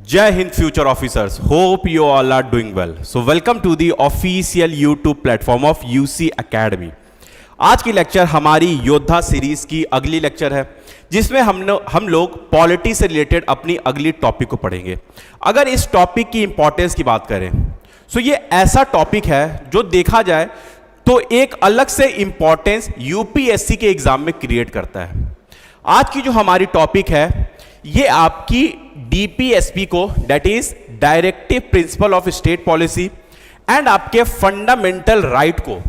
Jai Hind future officers, hope you all are doing well. So welcome to the official YouTube platform of UC Academy. आज की lecture हमारी योद्धा series की अगली lecture है जिसमें हम लोग पॉलिटी से रिलेटेड अपनी अगली टॉपिक को पढ़ेंगे। अगर इस टॉपिक की इंपॉर्टेंस की बात करें तो ये ऐसा टॉपिक है जो देखा जाए तो एक अलग से इंपॉर्टेंस यूपीएससी के एग्जाम में क्रिएट करता है। आज की जो हमारी टॉपिक है ये आपकी डीपीएसपी को, that is directive principle of state policy, and आपके फंडामेंटल राइट को,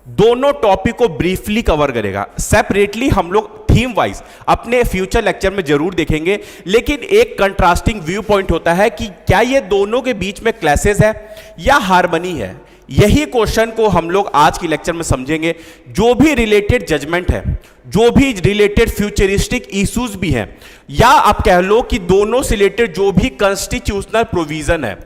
दोनों टॉपिक को ब्रीफली कवर करेगा। सेपरेटली हम लोग थीम वाइज अपने फ्यूचर लेक्चर में जरूर देखेंगे, लेकिन एक कंट्रास्टिंग व्यू पॉइंट होता है कि क्या ये दोनों के बीच में क्लैशेस है या हार्मनी है। यही क्वेश्चन को हम लोग आज की लेक्चर में समझेंगे। जो भी रिलेटेड जजमेंट है, जो भी रिलेटेड फ्यूचरिस्टिक इश्यूज भी हैं, या आप कह लो कि दोनों से रिलेटेड जो भी कॉन्स्टिट्यूशनल प्रोविजन है,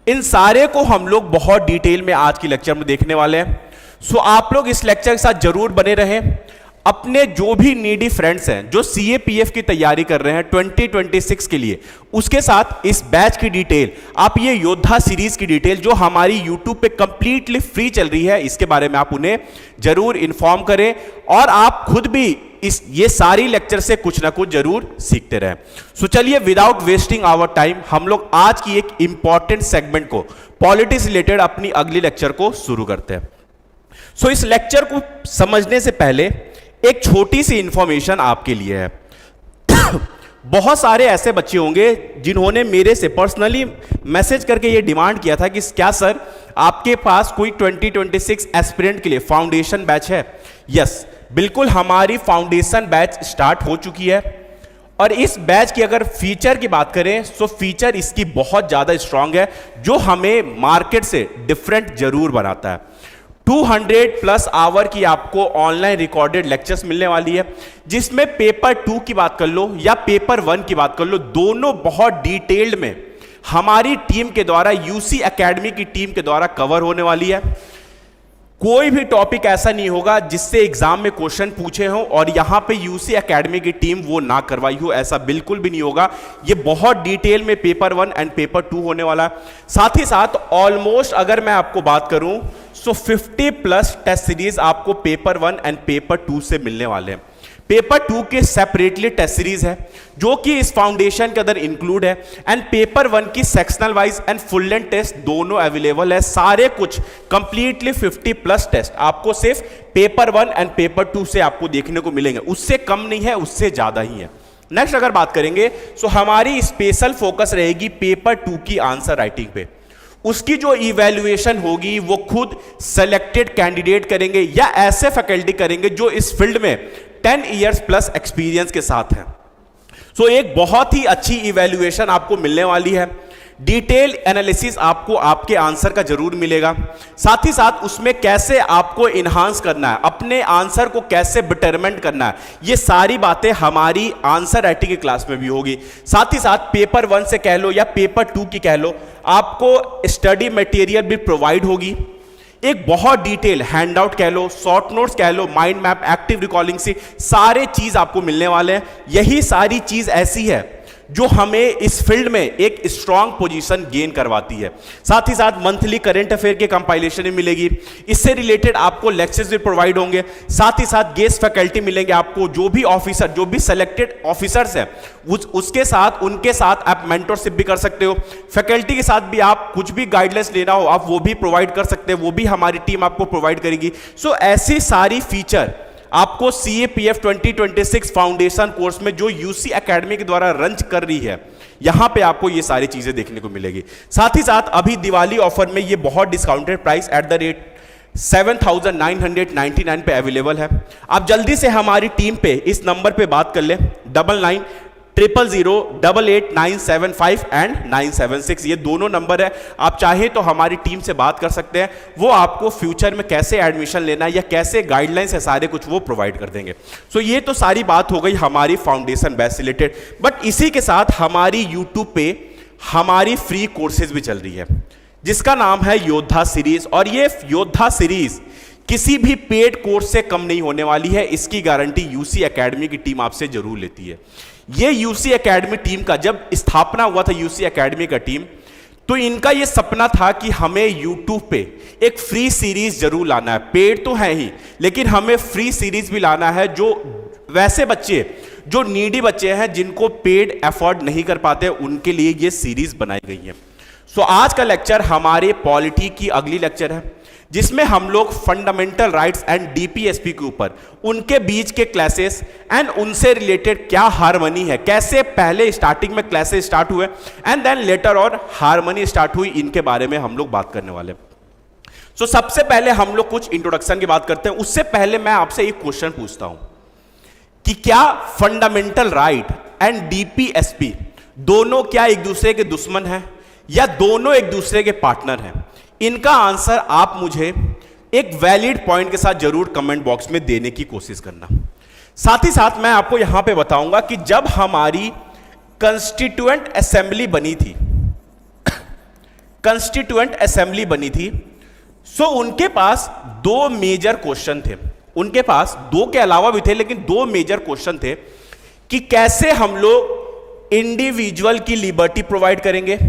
इन सारे को हम लोग बहुत डिटेल में आज की लेक्चर में देखने वाले हैं। सो आप लोग इस लेक्चर के साथ जरूर बने रहें। अपने जो भी नीडी फ्रेंड्स हैं जो सीएपीएफ की तैयारी कर रहे हैं 2026 के लिए, उसके साथ इस बैच की डिटेल, आप ये योद्धा सीरीज की डिटेल जो हमारी यूट्यूब पे कंप्लीटली फ्री चल रही है, इसके बारे में आप उन्हें जरूर इन्फॉर्म करें और आप खुद भी ये सारी लेक्चर से कुछ ना कुछ जरूर सीखते रहें। सो चलिए विदाउट वेस्टिंग आवर टाइम हम लोग आज की एक इंपॉर्टेंट सेगमेंट को, पॉलिटिक्स रिलेटेड अपनी अगली लेक्चर को शुरू करते हैं। सो इस लेक्चर को समझने से पहले एक छोटी सी इंफॉर्मेशन आपके लिए है। बहुत सारे ऐसे बच्चे होंगे जिन्होंने मेरे से पर्सनली मैसेज करके ये डिमांड किया था कि क्या सर आपके पास कोई 2026 एस्पिरेंट के लिए फाउंडेशन बैच है। यस, बिल्कुल हमारी फाउंडेशन बैच स्टार्ट हो चुकी है और इस बैच की अगर फीचर की बात करें तो फीचर इसकी बहुत ज़्यादा स्ट्रांग है जो हमें मार्केट से डिफरेंट जरूर बनाता है। 200+ आवर की आपको ऑनलाइन रिकॉर्डेड लेक्चर्स मिलने वाली है, जिसमें पेपर 2 की बात कर लो या पेपर 1 की बात कर लो, दोनों बहुत डिटेल्ड में हमारी टीम के द्वारा, यूसी एकेडमी की टीम के द्वारा कवर होने वाली है। कोई भी टॉपिक ऐसा नहीं होगा जिससे एग्जाम में क्वेश्चन पूछे हों और यहां पे यूसी एकेडमी की टीम वो ना करवाई हो, ऐसा बिल्कुल भी नहीं होगा। ये बहुत डिटेल में पेपर 1 एंड पेपर 2 होने वाला है। साथ ही साथ ऑलमोस्ट अगर मैं आपको बात करूं तो 50+ टेस्ट सीरीज आपको पेपर 1 एंड पेपर 2 से मिलने वाले हैं। पेपर 2 के सेपरेटली टेस्ट सीरीज है जो कि इस फाउंडेशन के अंदर इंक्लूड है, एंड पेपर 1 की sectional wise and full length test दोनों अवेलेबल है। सारे कुछ कंप्लीटली 50+ टेस्ट आपको सिर्फ पेपर 1 एंड पेपर 2 से आपको देखने को मिलेंगे, उससे कम नहीं है, उससे ज्यादा ही है। नेक्स्ट अगर बात करेंगे तो हमारी स्पेशल फोकस रहेगी पेपर 2 की आंसर राइटिंग पे। उसकी जो इवैल्यूएशन होगी वो खुद सेलेक्टेड कैंडिडेट करेंगे या ऐसे फैकल्टी करेंगे जो इस फील्ड में 10 इयर्स प्लस एक्सपीरियंस के साथ हैं। सो एक बहुत ही अच्छी इवैल्यूएशन आपको मिलने वाली है। डिटेल एनालिसिस आपको आपके आंसर का जरूर मिलेगा। साथ ही साथ उसमें कैसे आपको इन्हांस करना है, अपने आंसर को कैसे बेटरमेंट करना है, ये सारी बातें हमारी आंसर राइटिंग की क्लास में भी होगी। साथ ही साथ पेपर 1 से कह लो या पेपर 2 की कह लो, आपको स्टडी मटेरियल भी प्रोवाइड होगी। एक बहुत डिटेल हैंडआउट कह लो, शॉर्ट नोट्स कह लो, माइंड मैप, एक्टिव रिकॉलिंग से सारे चीज आपको मिलने वाले हैं। यही सारी चीज ऐसी है जो हमें इस फील्ड में एक स्ट्रांग पोजीशन गेन करवाती है। साथ ही साथ मंथली करंट अफेयर के कंपाइलेशन भी मिलेगी, इससे रिलेटेड आपको लेक्चर्स भी प्रोवाइड होंगे। साथ ही साथ गेस्ट फैकल्टी मिलेंगे आपको, जो भी ऑफिसर, जो भी सेलेक्टेड ऑफिसर्स हैं उसके साथ, उनके साथ आप मेंटरशिप भी कर सकते हो। फैकल्टी के साथ भी आप कुछ भी गाइडलाइंस लेना हो आप वो भी प्रोवाइड कर सकते हैं, वो भी हमारी टीम आपको प्रोवाइड करेगी। सो ऐसी सारी फीचर आपको सीएपीएफ 2026 फाउंडेशन कोर्स में जो यूसी एकेडमी के द्वारा रन कर रही है, यहां पे आपको ये सारी चीजें देखने को मिलेगी। साथ ही साथ अभी दिवाली ऑफर में ये बहुत discounted price at the rate 7,999 पे अवेलेबल है। आप जल्दी से हमारी टीम पे इस नंबर पे बात कर ले, 9900888975 एंड 976, ये दोनों नंबर है। आप चाहे तो हमारी टीम से बात कर सकते हैं, वो आपको फ्यूचर में कैसे एडमिशन लेना है या कैसे गाइडलाइंस है सारे कुछ वो प्रोवाइड कर देंगे। सो ये तो सारी बात हो गई हमारी फाउंडेशन बैच से रिलेटेड, बट इसी के साथ हमारी यूट्यूब पे हमारी फ्री कोर्सेज भी चल रही है जिसका नाम है योद्धा सीरीज, और ये योद्धा सीरीज किसी भी पेड कोर्स से कम नहीं होने वाली है। इसकी गारंटी यूसी एकेडमी की टीम आपसे जरूर लेती है। ये यूसी एकेडमी टीम का जब स्थापना हुआ था, यूसी एकेडमी का टीम, तो इनका ये सपना था कि हमें यूट्यूब पे एक फ्री सीरीज जरूर लाना है। पेड तो है ही, लेकिन हमें फ्री सीरीज भी लाना है, जो वैसे बच्चे जो नीडी बच्चे हैं जिनको पेड अफोर्ड नहीं कर पाते, उनके लिए ये सीरीज बनाई गई है। सो आज का लेक्चर हमारे पॉलिटी की अगली लेक्चर है, जिसमें हम लोग फंडामेंटल राइट्स एंड डीपीएसपी के ऊपर, उनके बीच के क्लासेस एंड उनसे रिलेटेड क्या हार्मनी है, कैसे पहले स्टार्टिंग में क्लासेस स्टार्ट हुए एंड देन लेटर और हार्मनी स्टार्ट हुई, इनके बारे में हम लोग बात करने वाले हैं। सो सबसे पहले हम लोग कुछ इंट्रोडक्शन की बात करते हैं। उससे पहले मैं आपसे एक क्वेश्चन पूछता हूं कि क्या फंडामेंटल राइट एंड डीपीएसपी दोनों क्या एक दूसरे के दुश्मन हैं या दोनों एक दूसरे के पार्टनर हैं? इनका आंसर आप मुझे एक वैलिड पॉइंट के साथ जरूर कमेंट बॉक्स में देने की कोशिश करना। साथ ही साथ मैं आपको यहां पे बताऊंगा कि जब हमारी कंस्टिट्यूएंट असेंबली बनी थी, कंस्टिट्यूएंट असेंबली बनी थी, सो उनके पास दो मेजर क्वेश्चन थे। उनके पास दो के अलावा भी थे, लेकिन दो मेजर क्वेश्चन थे कि कैसे हम लोग इंडिविजुअल की लिबर्टी प्रोवाइड करेंगे,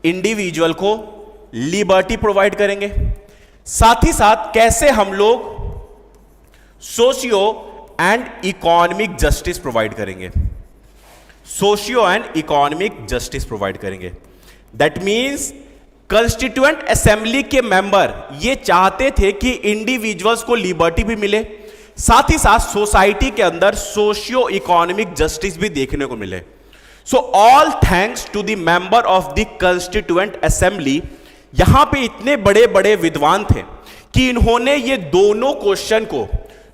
इंडिविजुअल को लिबर्टी प्रोवाइड करेंगे, साथ ही साथ कैसे हम लोग socio and economic justice provide करेंगे, socio and economic justice provide करेंगे। दैट मीन्स कंस्टिट्यूएंट असेंबली के मेंबर ये चाहते थे कि इंडिविजुअल्स को लिबर्टी भी मिले, साथ ही साथ सोसाइटी के अंदर सोशियो इकोनॉमिक जस्टिस भी देखने को मिले। So all thanks to the member of the constituent assembly. यहां पे इतने बड़े बड़े विद्वान थे कि इन्होंने ये दोनों क्वेश्चन को,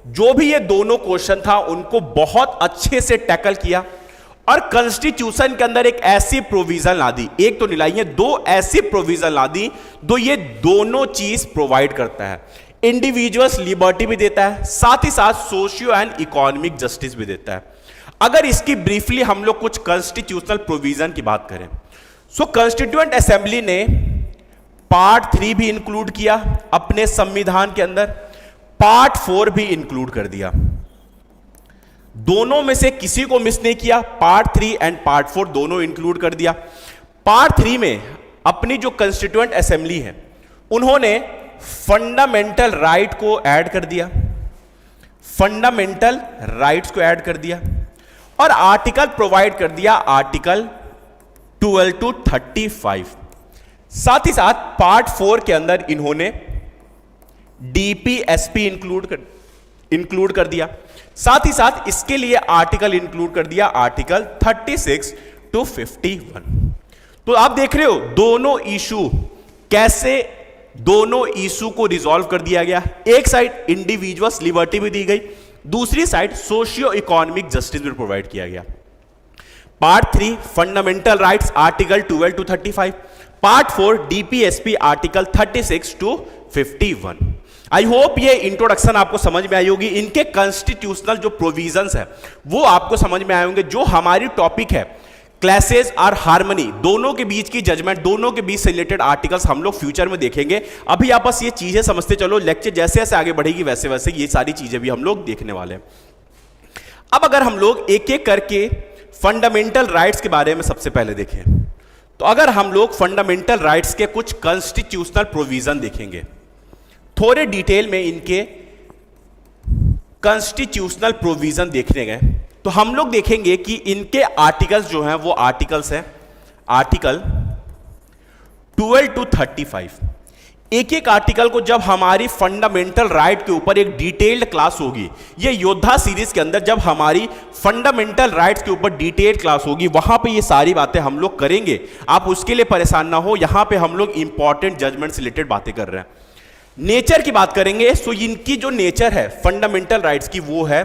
जो भी ये दोनों क्वेश्चन था, उनको बहुत अच्छे से टैकल किया और कॉन्स्टिट्यूशन के अंदर एक ऐसी प्रोविजन ला दी, एक तो नहीं लाई है, दो ऐसी प्रोविजन ला दी तो ये दोनों चीज प्रोवाइड करता है। इंडिविजुअल्स लिबर्टी भी देता है, साथ ही साथ सोशियो एंड इकोनॉमिक जस्टिस भी देता है। अगर इसकी ब्रीफली हम लोग कुछ कॉन्स्टिट्यूशनल प्रोविजन की बात करें, सो कॉन्स्टिट्यूएंट असेंबली ने पार्ट 3 भी इंक्लूड किया अपने संविधान के अंदर, पार्ट 4 भी इंक्लूड कर दिया। दोनों में से किसी को मिस नहीं किया, पार्ट 3 एंड पार्ट 4 दोनों इंक्लूड कर दिया। पार्ट 3 में अपनी जो कंस्टिट्यूएंट असेंबली है, उन्होंने फंडामेंटल राइट को ऐड कर दिया, फंडामेंटल राइट्स को ऐड कर दिया और आर्टिकल प्रोवाइड कर दिया, आर्टिकल 12 to 35। साथ ही साथ पार्ट 4 के अंदर इन्होंने डीपीएसपी इंक्लूड कर दिया, साथ ही साथ इसके लिए आर्टिकल इंक्लूड कर दिया, आर्टिकल 36 to 51। तो आप देख रहे हो दोनों इशू कैसे, दोनों इशू को रिजॉल्व कर दिया गया। एक साइड इंडिविजुअल्स लिबर्टी भी दी गई, दूसरी साइड सोशियो इकोनॉमिक जस्टिस भी प्रोवाइड किया गया। Part 3 fundamental rights article 12 to 35, part 4 DPSP article 36 to 51। I hope ये इंट्रोडक्शन आपको समझ में आई होगी, इनके कॉन्स्टिट्यूशनल जो प्रोविजंस है वो आपको समझ में आए होंगे। जो हमारी टॉपिक है क्लासेस और हार्मनी, दोनों के बीच की जजमेंट, दोनों के बीच से रिलेटेड आर्टिकल्स हम लोग फ्यूचर में देखेंगे। अभी आप बस ये चीजें समझते चलो, लेक्चर जैसे जैसे आगे बढ़ेगी वैसे वैसे ये सारी चीजें भी हम लोग देखने वाले हैं। अब अगर हम लोग एक एक करके फंडामेंटल राइट्स के बारे में सबसे पहले देखें, तो अगर हम लोग फंडामेंटल राइट्स के कुछ कॉन्स्टिट्यूशनल प्रोविजन देखेंगे, थोड़े डिटेल में इनके कॉन्स्टिट्यूशनल प्रोविजन देखने गए, तो हम लोग देखेंगे कि इनके आर्टिकल्स जो हैं वो आर्टिकल्स हैं आर्टिकल 12 to 35। एक एक आर्टिकल को जब हमारी फंडामेंटल राइट के ऊपर एक डिटेल्ड क्लास होगी, ये योद्धा सीरीज के अंदर जब हमारी फंडामेंटल राइट्स के ऊपर डिटेल्ड क्लास होगी, वहां पे ये सारी बातें हम लोग करेंगे। आप उसके लिए परेशान ना हो, यहां पे हम लोग इंपॉर्टेंट जजमेंट से रिलेटेड बातें कर रहे हैं। नेचर की बात करेंगे, सो इनकी जो नेचर है फंडामेंटल राइट्स की, वो है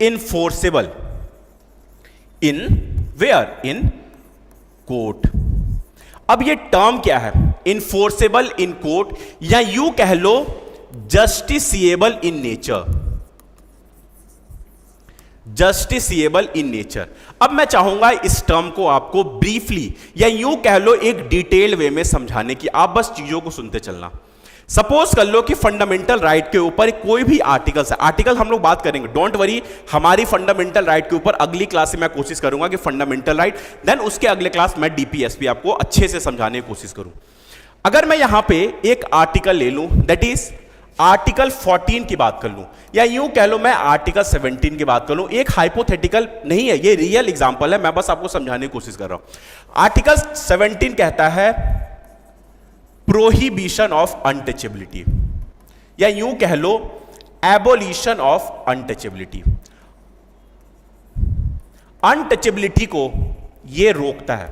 enforceable in where, in court. अब ये टर्म क्या है, इनफोर्सेबल इन कोर्ट, या यूं कह लो justiciable in nature, justiciable in nature. अब मैं चाहूंगा इस टर्म को आपको ब्रीफली या यूं कह लो एक डिटेल्ड वे में समझाने की, आप बस चीजों को सुनते चलना। सपोज कर लो कि फंडामेंटल राइट के ऊपर कोई भी आर्टिकल है, आर्टिकल हम लोग बात करेंगे, डोंट वरी, हमारी फंडामेंटल राइट के ऊपर अगली क्लास में मैं कोशिश करूंगा कि फंडामेंटल राइट, देन उसके अगले क्लास में डीपीएसपी आपको अच्छे से समझाने की कोशिश करूं। अगर मैं यहां पे एक आर्टिकल ले लूं, दैट इज आर्टिकल 14 की बात कर लूं, या यूं कह लो मैं आर्टिकल 17 की बात कर लूं, एक हाइपोथेटिकल नहीं है, ये रियल एग्जांपल है, मैं बस आपको समझाने की कोशिश कर रहा हूं। आर्टिकल 17 कहता है प्रोहिबिशन ऑफ अनटचेबिलिटी, या यूं कह लो एबोलिशन ऑफ अनटचेबिलिटी। अनटचेबिलिटी को यह रोकता है,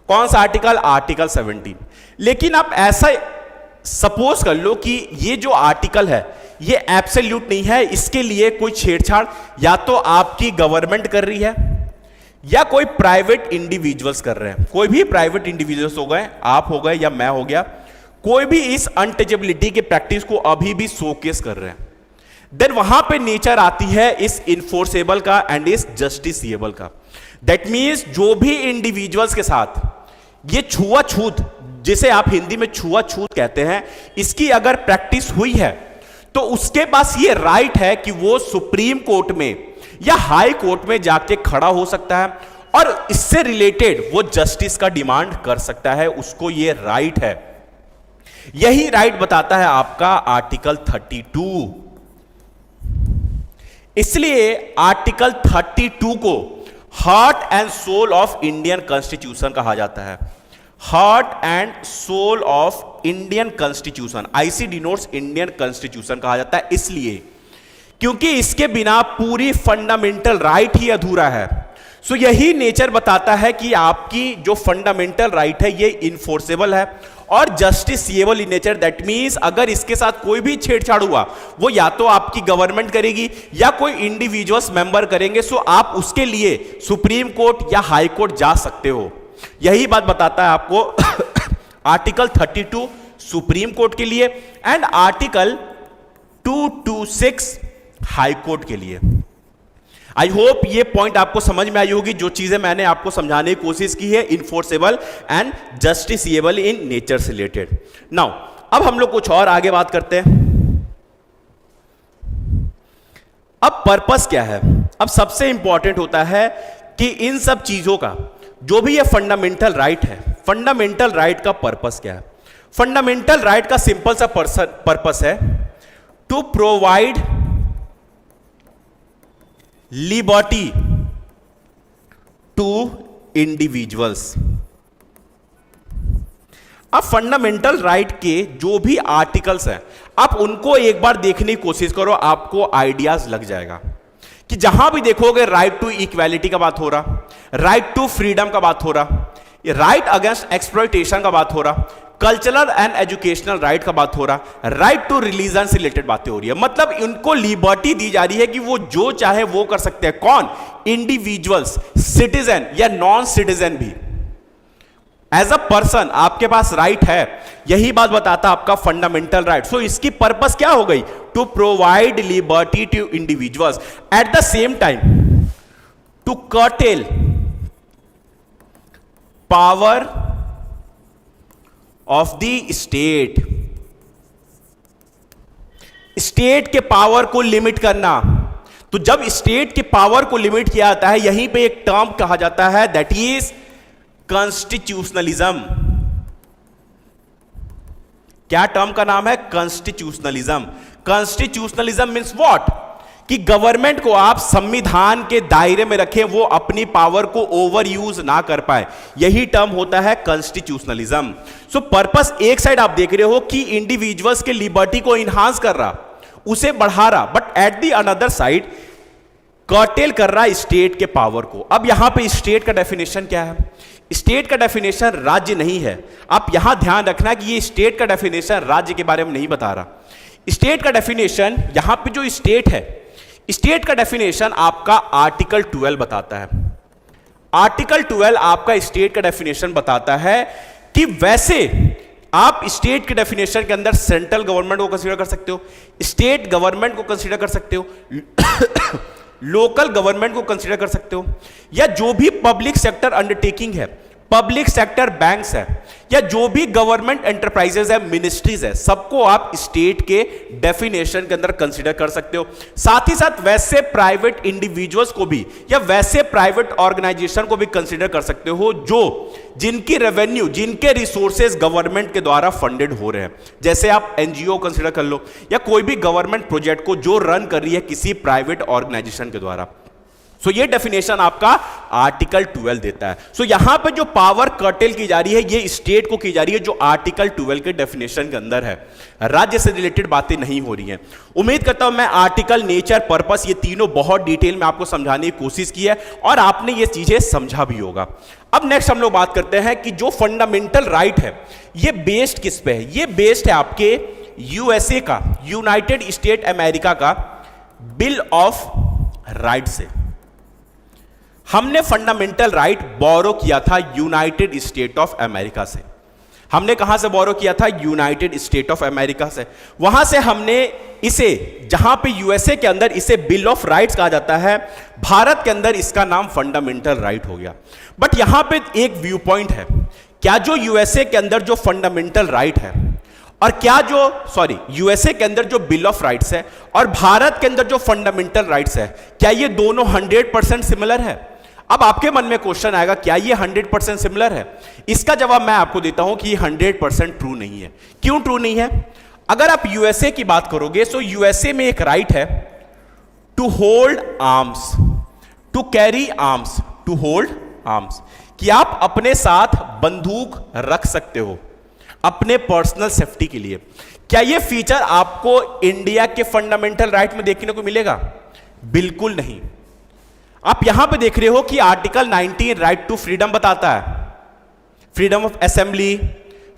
कौन सा आर्टिकल? आर्टिकल 17। लेकिन आप ऐसा सपोज कर लो कि ये जो आर्टिकल है ये एब्सोल्यूट नहीं है, इसके लिए कोई छेड़छाड़ या तो आपकी गवर्नमेंट कर रही है या कोई प्राइवेट इंडिविजुअल्स कर रहे हैं। कोई भी प्राइवेट इंडिविजुअल्स हो गए, आप हो गए या मैं हो गया, कोई भी इस अनटचेबिलिटी के प्रैक्टिस को अभी भी शोकेस कर रहे हैं, देन वहां पे नेचर आती है इस इन्फोर्सेबल का एंड इस जस्टिसिएबल का। दैट मीन्स जो भी इंडिविजुअल्स के साथ ये छुआछूत, जिसे आप हिंदी में छुआछूत कहते हैं, इसकी अगर प्रैक्टिस हुई है तो उसके पास ये राइट है कि वो सुप्रीम कोर्ट में या हाई कोर्ट में जाके खड़ा हो सकता है और इससे रिलेटेड वो जस्टिस का डिमांड कर सकता है, उसको ये राइट है। यही राइट बताता है आपका आर्टिकल 32। इसलिए आर्टिकल 32 को heart and soul of Indian constitution कहा जाता है। Heart and soul of Indian constitution, IC denotes Indian constitution कहा जाता है, इसलिए क्योंकि इसके बिना पूरी फंडामेंटल राइट ही अधूरा है। सो यही नेचर बताता है कि आपकी जो फंडामेंटल राइट है ये इन्फोर्सेबल है और justiciable in nature. That means अगर इसके साथ कोई भी छेड़छाड़ हुआ, वो या तो आपकी गवर्नमेंट करेगी या कोई इंडिविजुअल्स मेंबर करेंगे, सो आप उसके लिए सुप्रीम कोर्ट या हाई कोर्ट जा सकते हो। यही बात बताता है आपको आर्टिकल 32 सुप्रीम कोर्ट के लिए एंड आर्टिकल 226 हाई कोर्ट के लिए। आई होप ये पॉइंट आपको समझ में आई होगी, जो चीजें मैंने आपको समझाने की कोशिश की है enforceable and justiciable in nature से रिलेटेड। नाउ अब हम लोग कुछ और आगे बात करते हैं। अब पर्पस क्या है? अब सबसे इंपॉर्टेंट होता है कि इन सब चीजों का जो भी ये फंडामेंटल राइट है, फंडामेंटल राइट का पर्पस क्या है? फंडामेंटल राइट का सिंपल सा पर्पस है to provide liberty to individuals. अब फंडामेंटल राइट के जो भी आर्टिकल्स हैं, आप उनको एक बार देखने की कोशिश करो, आपको आइडियाज लग जाएगा कि जहां भी देखोगे राइट टू इक्वालिटी का बात हो रहा, राइट टू फ्रीडम का बात हो रहा, राइट अगेंस्ट एक्सप्लॉयटेशन का बात हो रहा, कल्चरल एंड एजुकेशनल राइट का बात हो रहा, राइट टू रिलीजन से रिलेटेड बातें हो रही है। मतलब इनको लिबर्टी दी जा रही है कि वो जो चाहे वो कर सकते हैं। कौन? इंडिविजुअल्स, सिटीजन या नॉन सिटीजन भी। एज अ पर्सन आपके पास राइट है, यही बात बताता आपका फंडामेंटल राइट। सो इसकी पर्पस क्या हो गई? To provide liberty to individuals, at the same time to curtail power of the state. State के पावर को लिमिट करना। तो जब स्टेट के पावर को लिमिट किया जाता है, यहीं पे एक टर्म कहा जाता है, दैट इज कॉन्स्टिट्यूशनलिज्म। क्या टर्म का नाम है? कॉन्स्टिट्यूशनलिज्म। Constitutionalism means what? कि गवर्नमेंट को आप संविधान के दायरे में रखें, वो अपनी पावर को ओवर यूज ना कर पाए, यही टर्म होता है कॉन्स्टिट्यूशनलिज्म। सो पर्पस एक साइड आप देख रहे हो कि इंडिविजुअल्स के लिबर्टी को इनहांस कर रहा, उसे बढ़ा रहा, but at the another side cartel कर रहा स्टेट के पावर को। अब यहां पे स्टेट का डेफिनेशन क्या है? स्टेट का डेफिनेशन राज्य नहीं है। आप यहां ध्यान रखना कि ये स्टेट का डेफिनेशन राज्य के बारे में नहीं बता रहा। स्टेट का डेफिनेशन, यहां पे जो स्टेट है, स्टेट का डेफिनेशन आपका आर्टिकल 12 बताता है। आर्टिकल 12 आपका स्टेट का डेफिनेशन बताता है कि वैसे आप स्टेट के डेफिनेशन के अंदर सेंट्रल गवर्नमेंट को कंसीडर कर सकते हो, स्टेट गवर्नमेंट को कंसीडर कर सकते हो, लोकल गवर्नमेंट को कंसीडर कर सकते हो, या जो भी पब्लिक सेक्टर अंडरटेकिंग है, पब्लिक सेक्टर बैंक्स है, या जो भी गवर्नमेंट एंटरप्राइजेस है, मिनिस्ट्रीज है, सबको आप स्टेट के डेफिनेशन के अंदर कंसीडर कर सकते हो। साथ ही साथ वैसे प्राइवेट इंडिविजुअल्स को भी या वैसे प्राइवेट ऑर्गेनाइजेशन को भी कंसीडर कर सकते हो जो जिनकी रेवेन्यू, जिनके रिसोर्सेज गवर्नमेंट के द्वारा फंडेड हो रहे हैं। जैसे आप एनजीओ कंसीडर कर लो या कोई भी गवर्नमेंट प्रोजेक्ट को जो रन कर रही है किसी प्राइवेट ऑर्गेनाइजेशन के द्वारा। सो ये डेफिनेशन आपका आर्टिकल 12 देता है। सो यहां पे जो पावर कर्टेल की जा रही है ये स्टेट को की जा रही है, जो आर्टिकल 12 के डेफिनेशन के अंदर है। राज्य से रिलेटेड बातें नहीं हो रही हैं। उम्मीद करता हूं मैं आर्टिकल, नेचर, पर्पस ये तीनों बहुत डिटेल में आपको समझाने की कोशिश की है और आपने ये चीजें समझा भी होगा। अब नेक्स्ट हम लोग बात करते हैं कि जो फंडामेंटल राइट है ये बेस्ड किस पे है। ये बेस्ड है आपके यूएसए का, यूनाइटेड स्टेट अमेरिका का बिल ऑफ राइट से। हमने फंडामेंटल राइट बोरो किया था यूनाइटेड स्टेट ऑफ अमेरिका से। हमने कहां से बोरो किया था? यूनाइटेड स्टेट ऑफ अमेरिका से। वहां से हमने इसे, जहां पे यूएसए के अंदर इसे बिल ऑफ राइट्स कहा जाता है, भारत के अंदर इसका नाम फंडामेंटल राइट हो गया। बट यहां पे एक व्यू पॉइंट है, क्या जो यूएसए के अंदर जो फंडामेंटल राइट है और क्या जो यूएसए के अंदर जो बिल ऑफ राइट्स है और भारत के अंदर जो फंडामेंटल राइट्स है, क्या ये दोनों 100% सिमिलर है? अब आपके मन में क्वेश्चन आएगा, क्या ये 100% सिमिलर है? इसका जवाब मैं आपको देता हूं कि 100% ट्रू नहीं है। क्यों ट्रू नहीं है? अगर आप यूएसए की बात करोगे तो यूएसए में एक राइट है to hold arms, to carry arms, to hold arms, कि आप अपने साथ बंदूक रख सकते हो अपने पर्सनल सेफ्टी के लिए। क्या ये फीचर आपको इंडिया के फंडामेंटल राइट में देखने को मिलेगा? बिल्कुल नहीं। आप यहां पे देख रहे हो कि आर्टिकल 19 राइट टू फ्रीडम बताता है, freedom of assembly,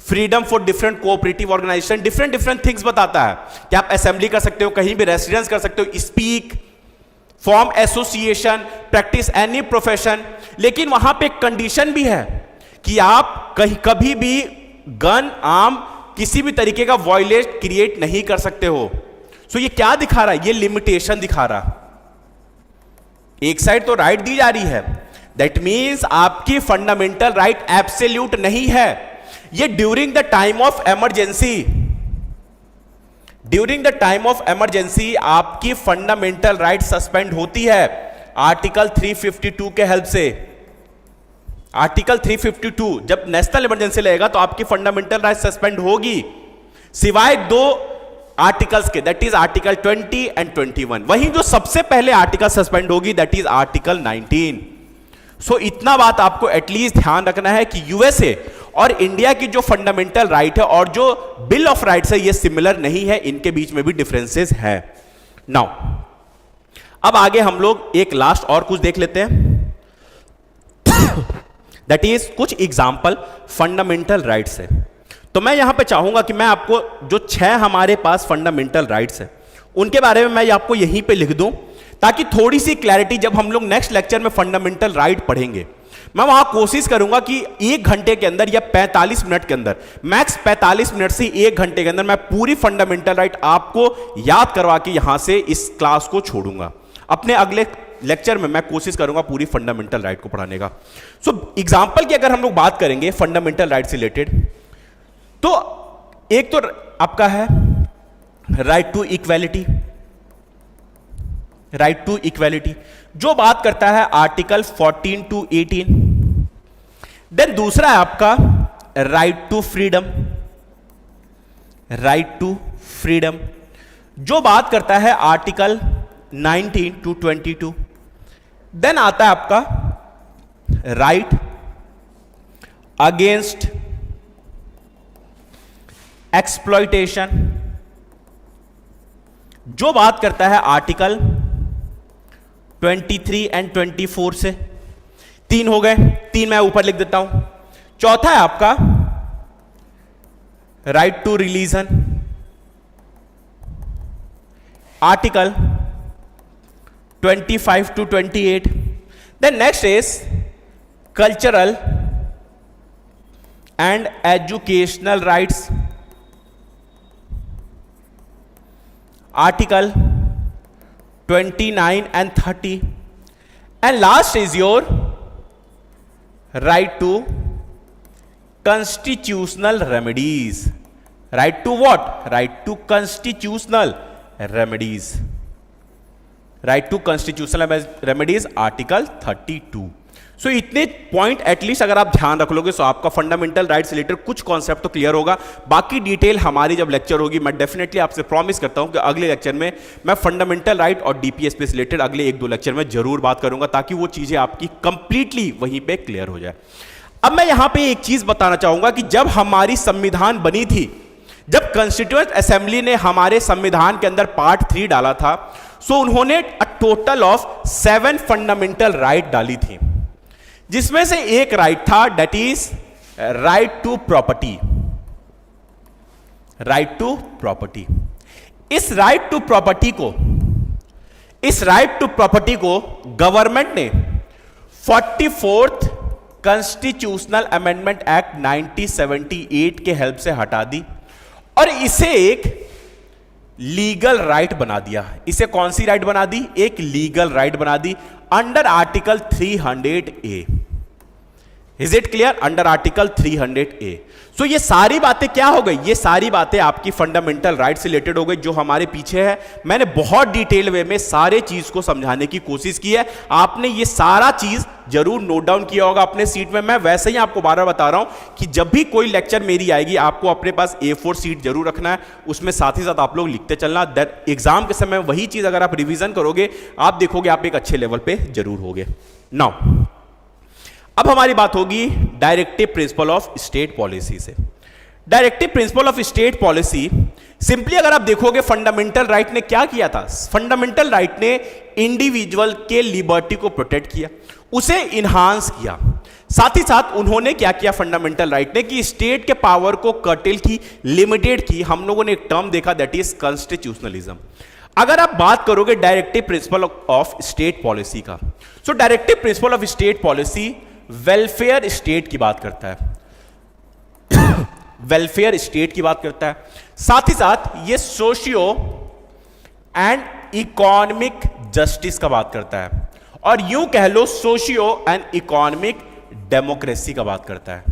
freedom for different cooperative organization, different things बताता है कि आप असेंबली कर सकते हो, कहीं भी रेसिडेंस कर सकते हो, speak, form association, practice any profession. लेकिन वहां पे एक कंडीशन भी है कि आप कभी भी गन, आर्म, किसी भी तरीके का वॉयलेट क्रिएट नहीं कर सकते हो। सो ये क्या दिखा रहा है? ये लिमिटेशन दिखा रहा। एक साइड तो राइट दी जा रही है, दैट मीन्स आपकी फंडामेंटल राइट एब्सोल्यूट नहीं है। ये during the time of emergency, during the time of emergency आपकी फंडामेंटल राइट सस्पेंड होती है आर्टिकल 352 के हेल्प से। आर्टिकल 352 जब नेशनल इमरजेंसी लगेगा तो आपकी फंडामेंटल राइट सस्पेंड होगी, सिवाय दो आर्टिकल्स के, दैट इज आर्टिकल 20 एंड 21। वहीं जो सबसे पहले आर्टिकल सस्पेंड होगी दैट इज आर्टिकल 19। सो इतना बात आपको एटलीस्ट ध्यान रखना है कि यूएसए और इंडिया की जो फंडामेंटल राइट है और जो बिल ऑफ राइट्स है ये सिमिलर नहीं है, इनके बीच में भी डिफरेंसेस है। नाउ अब आगे हम लोग एक लास्ट और कुछ देख लेते हैं, दैट इज कुछ एग्जाम्पल फंडामेंटल राइट्स है। तो मैं यहां पे चाहूंगा कि मैं आपको जो 6 हमारे पास फंडामेंटल राइट्स है उनके बारे में मैं आपको यहीं पे लिख दूं, ताकि थोड़ी सी क्लैरिटी जब हम लोग नेक्स्ट लेक्चर में फंडामेंटल राइट पढ़ेंगे, मैं वहां कोशिश करूंगा कि 1 घंटे के अंदर या 45 मिनट के अंदर, मैक्स 45 मिनट से 1 घंटे के अंदर मैं पूरी फंडामेंटल राइट आपको याद करवा के यहां से इस क्लास को छोड़ूंगा। अपने अगले लेक्चर में मैं कोशिश करूंगा पूरी फंडामेंटल राइट को पढ़ाने का। सो एग्जाम्पल की अगर हम लोग बात करेंगे फंडामेंटल राइट से रिलेटेड, तो एक तो आपका है right to equality, right to equality जो बात करता है आर्टिकल 14 टू 18। देन दूसरा है आपका right to freedom, right to freedom जो बात करता है आर्टिकल 19 टू 22। देन आता है आपका राइट अगेंस्ट एक्सप्लॉयटेशन जो बात करता है आर्टिकल 23 एंड 24 से। 3 हो गए, 3 मैं ऊपर लिख देता हूं। चौथा है आपका right to religion, article 25 to 28। Then next is cultural and educational rights, article 29 and 30, and last is your right to constitutional remedies. Right to what? Right to constitutional remedies. Right to constitutional remedies, Article 32. सो इतने point at least अगर आप ध्यान रख लोगे तो आपका fundamental rights related कुछ concept तो क्लियर होगा। बाकी डिटेल हमारी जब लेक्चर होगी, मैं डेफिनेटली आपसे प्रॉमिस करता हूं कि अगले लेक्चर में मैं फंडामेंटल राइट और डीपीएसपी से रिलेटेड अगले 1-2 लेक्चर में जरूर बात करूंगा, ताकि वो चीजें आपकी कंप्लीटली वहीं पे क्लियर हो जाए। अब मैं यहां पर एक चीज बताना चाहूंगा कि जब हमारी संविधान बनी थी, जब कॉन्स्टिट्यूएंट असेंबली ने हमारे संविधान के अंदर पार्ट 3 डाला था, सो उन्होंने टोटल ऑफ 7 फंडामेंटल राइट डाली थी, जिसमें से एक राइट था that is right to property. Right to property, इस राइट टू प्रॉपर्टी को गवर्नमेंट ने 44th कॉन्स्टिट्यूशनल अमेंडमेंट एक्ट 1978 के हेल्प से हटा दी और इसे एक लीगल राइट बना दिया। इसे कौन सी राइट बना दी? एक लीगल राइट बना दी under article 300A। Is it clear? Under article 300A। So ये सारी बातें क्या हो गई? ये सारी बातें आपकी फंडामेंटल राइट से रिलेटेड हो गई, जो हमारे पीछे है। मैंने बहुत डिटेल वे में सारे चीज को समझाने की कोशिश की है। आपने ये सारा चीज जरूर नोट डाउन किया होगा अपने सीट में। मैं वैसे ही आपको बार बार बता रहा हूं कि जब भी कोई लेक्चर मेरी आएगी, आपको अपने पास A4 सीट जरूर रखना है, उसमें साथ ही साथ आप लोग लिखते चलना। एग्जाम के समय वही चीज अगर आप रिवीजन करोगे, आप देखोगे आप एक अच्छे लेवल पे जरूर होगे। नाउ अब हमारी बात होगी directive principle of state policy से। Directive principle of state policy simply अगर आप देखोगे, फंडामेंटल राइट ने क्या किया था? फंडामेंटल राइट ने इंडिविजुअल के लिबर्टी को प्रोटेक्ट किया, उसे इन्हांस किया। साथ ही साथ उन्होंने क्या किया फंडामेंटल राइट ने कि स्टेट के पावर को कर्टेल की, लिमिटेड की। हम लोगों ने एक टर्म देखा दैट इज कॉन्स्टिट्यूशनलिज्म। अगर आप बात करोगे directive principle of state policy का, so directive principle of state policy welfare state की बात करता है। वेलफेयर स्टेट की बात करता है, साथ ही साथ ये सोशियो एंड इकोनॉमिक जस्टिस का बात करता है, और यूं कह लो सोशियो एंड इकोनॉमिक डेमोक्रेसी का बात करता है।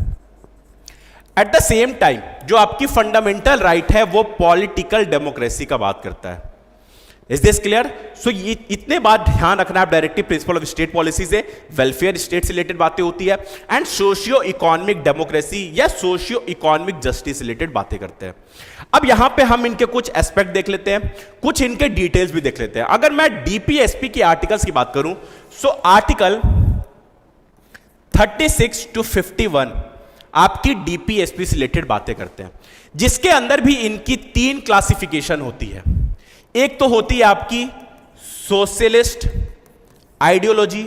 एट द सेम टाइम जो आपकी फंडामेंटल राइट है वो पॉलिटिकल डेमोक्रेसी का बात करता है। Is this clear? सो ये इतने बात ध्यान रखना है। Directive principle of state policy से वेलफेयर स्टेट से रिलेटेड बातें होती है, एंड सोशियो इकोनॉमिक डेमोक्रेसी या सोशियो इकोनॉमिक जस्टिस रिलेटेड बातें करते हैं। अब यहां पे हम इनके कुछ एस्पेक्ट देख लेते हैं, कुछ इनके डिटेल्स भी देख लेते हैं। अगर मैं डीपीएसपी के आर्टिकल्स की बात करूं, सो आर्टिकल 36 to 51 आपकी डीपीएसपी से रिलेटेड बातें करते हैं, जिसके अंदर भी इनकी 3 क्लासिफिकेशन होती है। एक तो होती है आपकी सोशलिस्ट आइडियोलॉजी,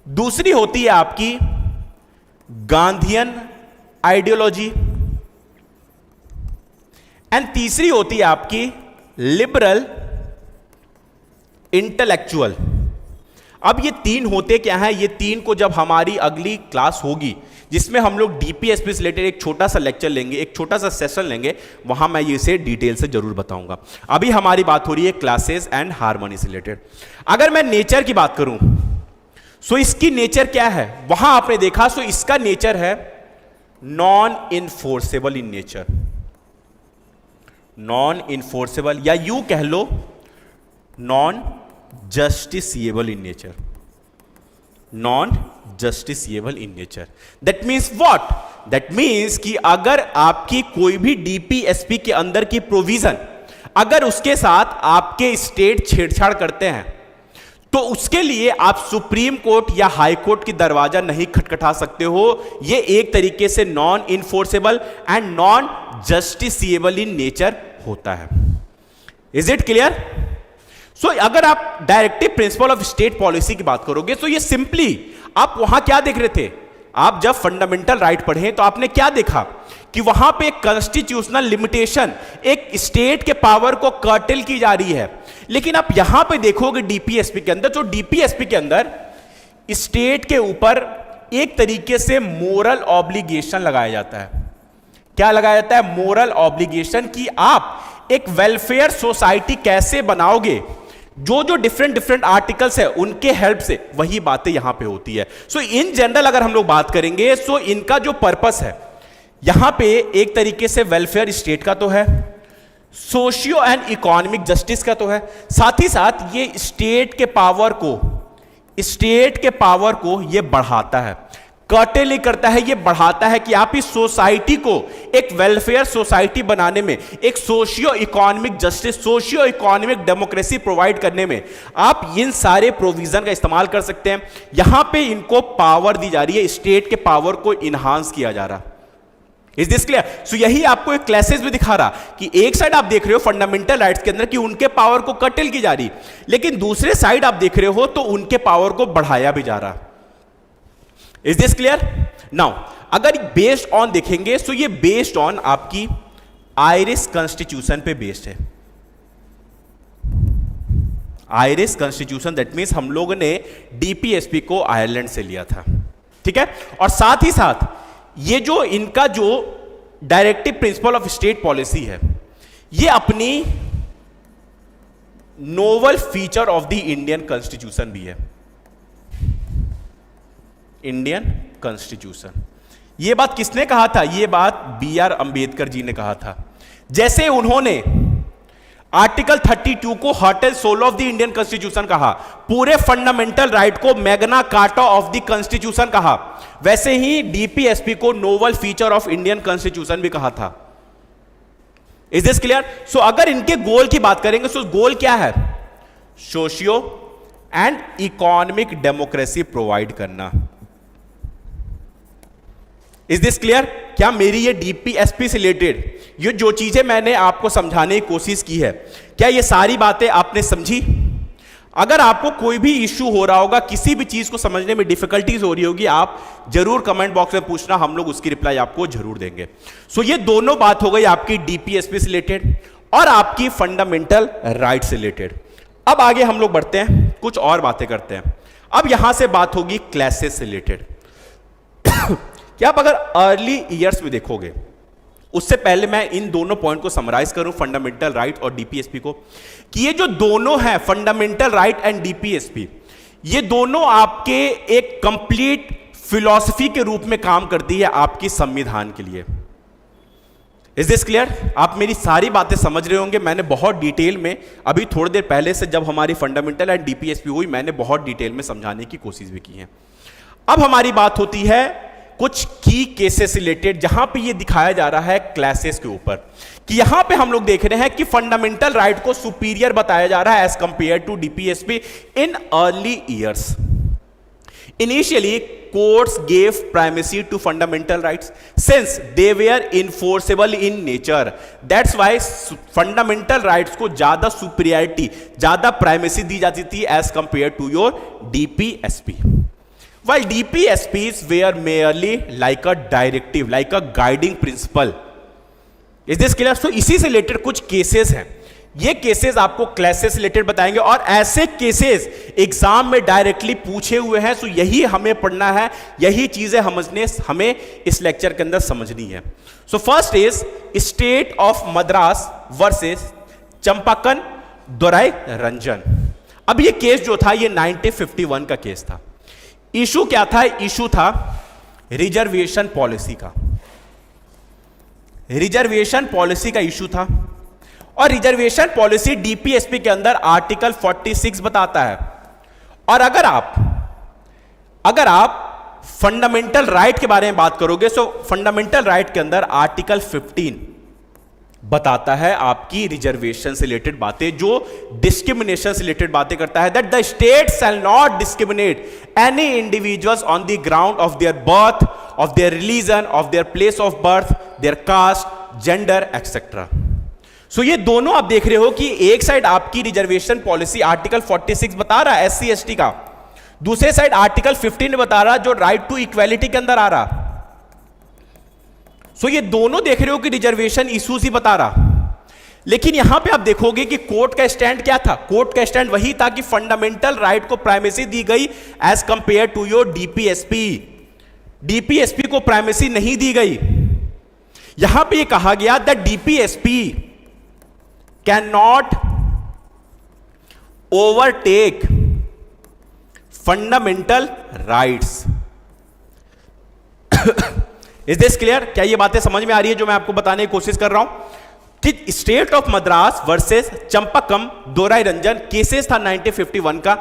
दूसरी होती है आपकी गांधीयन आइडियोलॉजी, एंड तीसरी होती है आपकी लिबरल इंटेलेक्चुअल। अब ये 3 होते क्या हैं? ये 3 को जब हमारी अगली क्लास होगी, जिसमें हम लोग डीपीएसपी से रिलेटेड एक छोटा सा लेक्चर लेंगे, एक छोटा सा सेशन लेंगे, वहां मैं ये इसे डिटेल से जरूर बताऊंगा। अभी हमारी बात हो रही है क्लासेस एंड हार्मनी से रिलेटेड। अगर मैं नेचर की बात करूं, सो इसकी नेचर क्या है? वहां आपने देखा, सो इसका नेचर है non enforceable in nature. Non enforceable या यूं कह लो non justiciable in nature. Non justiciable in nature that means what? That means कि अगर आपकी कोई भी डीपीएसपी के अंदर की प्रोविजन, अगर उसके साथ आपके स्टेट छेड़छाड़ करते हैं, तो उसके लिए आप सुप्रीम कोर्ट या हाई कोर्ट की दरवाजा नहीं खटखटा सकते हो। यह एक तरीके से non enforceable and non justiciable in nature होता है। Is it clear? सो अगर आप directive principle of state policy की बात करोगे, तो ये सिंपली आप वहां क्या देख रहे थे? आप जब फंडामेंटल राइट पढ़े तो आपने क्या देखा कि वहां पे कॉन्स्टिट्यूशनल लिमिटेशन, एक स्टेट के पावर को कर्टेल की जा रही है। लेकिन आप यहां पे देखोगे डीपीएसपी के अंदर, तो डीपीएसपी के अंदर स्टेट के ऊपर एक तरीके से मोरल ऑब्लिगेशन लगाया जाता है। क्या लगाया जाता है? मोरल ऑब्लिगेशन, कि आप एक वेलफेयर सोसाइटी कैसे बनाओगे जो जो डिफरेंट डिफरेंट आर्टिकल्स है उनके हेल्प से वही बातें यहां पे होती है। सो इन जनरल अगर हम लोग बात करेंगे, सो इनका जो पर्पस है यहां पे एक तरीके से वेलफेयर स्टेट का तो है, सोशियो एंड इकोनॉमिक जस्टिस का तो है, साथ ही साथ ये स्टेट के पावर को ये बढ़ाता है, कर्टेल करता है, ये बढ़ाता है कि आप इस सोसाइटी को एक वेलफेयर सोसाइटी बनाने में, एक socio economic justice, socio economic democracy provide करने में आप इन सारे प्रोविजन का इस्तेमाल कर सकते हैं। यहां पे इनको पावर दी जा रही है, स्टेट के पावर को इनहांस किया जा रहा। Is this clear? सो यही आपको एक क्लासेस में दिखा रहा कि एक साइड आप देख रहे हो फंडामेंटल राइट्स के अंदर कि उनके पावर को कर्टेल की जा रही, लेकिन दूसरे साइड आप देख रहे हो तो उनके पावर को बढ़ाया भी जा रहा। Is this clear? नाउ अगर बेस्ड ऑन देखेंगे, सो ये बेस्ड ऑन आपकी आयरिश कॉन्स्टिट्यूशन पे बेस्ड है। आयरिश कॉन्स्टिट्यूशन दैट मीन्स हम लोगों ने डीपीएसपी को आयरलैंड से लिया था, ठीक है। और साथ ही साथ ये जो इनका जो directive principle of state policy है, ये अपनी novel feature of the Indian constitution भी है। इंडियन कॉन्स्टिट्यूशन, ये बात किसने कहा था? ये बात बी.आर. अंबेडकर जी ने कहा था। जैसे उन्होंने आर्टिकल 32 को heart and soul of the Indian constitution कहा, पूरे फंडामेंटल राइट को Magna Carta of the constitution कहा, वैसे ही डीपीएसपी को novel feature of Indian constitution भी कहा था। Is this clear? सो अगर इनके गोल की बात करेंगे, सो गोल क्या है? Socio and economic democracy provide करना। Is this clear? क्या मेरी ये डीपीएसपी से रिलेटेड ये जो चीजें मैंने आपको समझाने की कोशिश की है, क्या ये सारी बातें आपने समझी? अगर आपको कोई भी इश्यू हो रहा होगा, किसी भी चीज को समझने में डिफिकल्टीज हो रही होगी, आप जरूर कमेंट बॉक्स में पूछना, हम लोग उसकी रिप्लाई आपको जरूर देंगे। सो ये दोनों बात हो गई आपकी डीपीएसपी से रिलेटेड और आपकी फंडामेंटल राइट से रिलेटेड। अब आगे हम लोग बढ़ते हैं, कुछ और बातें करते हैं। अब यहां से बात होगी क्लासेस से रिलेटेड। क्या आप अगर अर्ली ईयर्स में देखोगे, उससे पहले मैं इन दोनों पॉइंट को समराइज करूं, फंडामेंटल राइट और डीपीएसपी को, कि ये जो दोनों हैं फंडामेंटल राइट एंड डीपीएसपी, ये दोनों आपके एक कंप्लीट फिलॉसफी के रूप में काम करती है आपकी संविधान के लिए। Is this clear? आप मेरी सारी बातें समझ रहे होंगे। मैंने बहुत डिटेल में अभी थोड़ी देर पहले से जब हमारी फंडामेंटल एंड डीपीएसपी हुई, मैंने बहुत डिटेल में समझाने की कोशिश भी की है। अब हमारी बात होती है कुछ की केसेस रिलेटेड, जहां पे ये दिखाया जा रहा है क्लासेस के ऊपर, कि यहां पे हम लोग देख रहे हैं कि फंडामेंटल राइट को सुपीरियर बताया जा रहा है as compare to DPSP in early years. Initially courts gave primacy to fundamental rights since they were enforceable in nature. That's why fundamental rights को ज्यादा सुपीरियरिटी, ज्यादा प्राइमेसी दी जाती थी as compare to your DPSP. While DPSPs were merely like a directive, like a guiding principle. Is this clear? So इसी से related कुछ cases हैं, ये केसेस आपको क्लासेस रिलेटेड बताएंगे और ऐसे केसेस एग्जाम में डायरेक्टली पूछे हुए हैं। सो यही हमें पढ़ना है, यही चीजें हमें इस लेक्चर के अंदर समझनी है। So first is state of Madras versus Champakam Dorairajan. अब ये केस जो था, ये 1951 का केस था। इशू क्या था? इशू था रिजर्वेशन पॉलिसी का। रिजर्वेशन पॉलिसी का इशू था और रिजर्वेशन पॉलिसी डीपीएसपी के अंदर आर्टिकल 46 बताता है। और अगर आप फंडामेंटल राइट के बारे में बात करोगे, सो फंडामेंटल राइट के अंदर आर्टिकल 15 बताता है आपकी रिजर्वेशन से रिलेटेड बातें, जो डिस्क्रिमिनेशन से रिलेटेड बातें करता है। That the state shall not discriminate any individuals on the ground of their birth, of their religion, of their place of birth, their caste, gender etcetera. So ये दोनों आप देख रहे हो कि एक साइड आपकी रिजर्वेशन पॉलिसी आर्टिकल 46 बता रहा है एससी एसटी का, दूसरे साइड आर्टिकल 15 बता रहा जो राइट टू इक्वेलिटी के अंदर आ रहा। सो ये दोनों देख रहे हो कि रिजर्वेशन इश्यूज ही बता रहा। लेकिन यहां पे आप देखोगे कि कोर्ट का स्टैंड क्या था? कोर्ट का स्टैंड वही था कि फंडामेंटल राइट को प्राइमेसी दी गई as compare to your DPSP. DPSP को प्राइमेसी नहीं दी गई। यहां पे ये कहा गया that DPSP can not overtake fundamental rights. Is this clear? क्या ये बातें समझ में आ रही है जो मैं आपको बताने की कोशिश कर रहा हूं कि state of Madras versus Champakam Dorairajan cases था 1951 का।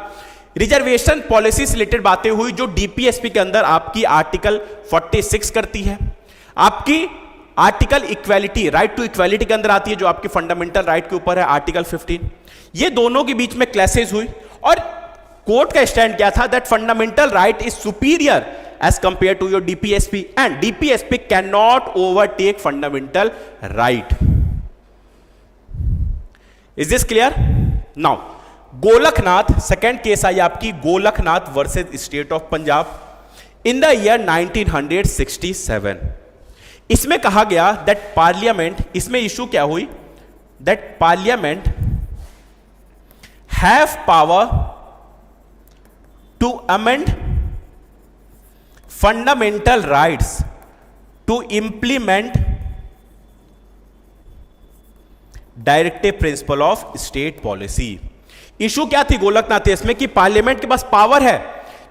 रिजर्वेशन पॉलिसी से रिलेटेड बातें हुई जो डीपीएसपी के अंदर आपकी आर्टिकल 46 करती है, आपकी article equality, right to equality के अंदर आती है जो आपकी फंडामेंटल राइट के ऊपर है आर्टिकल 15। ये दोनों के बीच में क्लैशेस हुई और कोर्ट का स्टैंड क्या था? That fundamental right is superior as compared to your DPSP and DPSP cannot overtake fundamental right. Is this clear? Now, Golaknath, second case आई आपकी Golaknath versus state of Punjab in the year 1967। इसमें कहा गया दैट पार्लियामेंट, इसमें issue क्या हुई? That parliament have power to amend fundamental rights to implement directive principle of state policy. Issue क्या थी गोलकनाथ केस में कि पार्लियामेंट के पास पावर है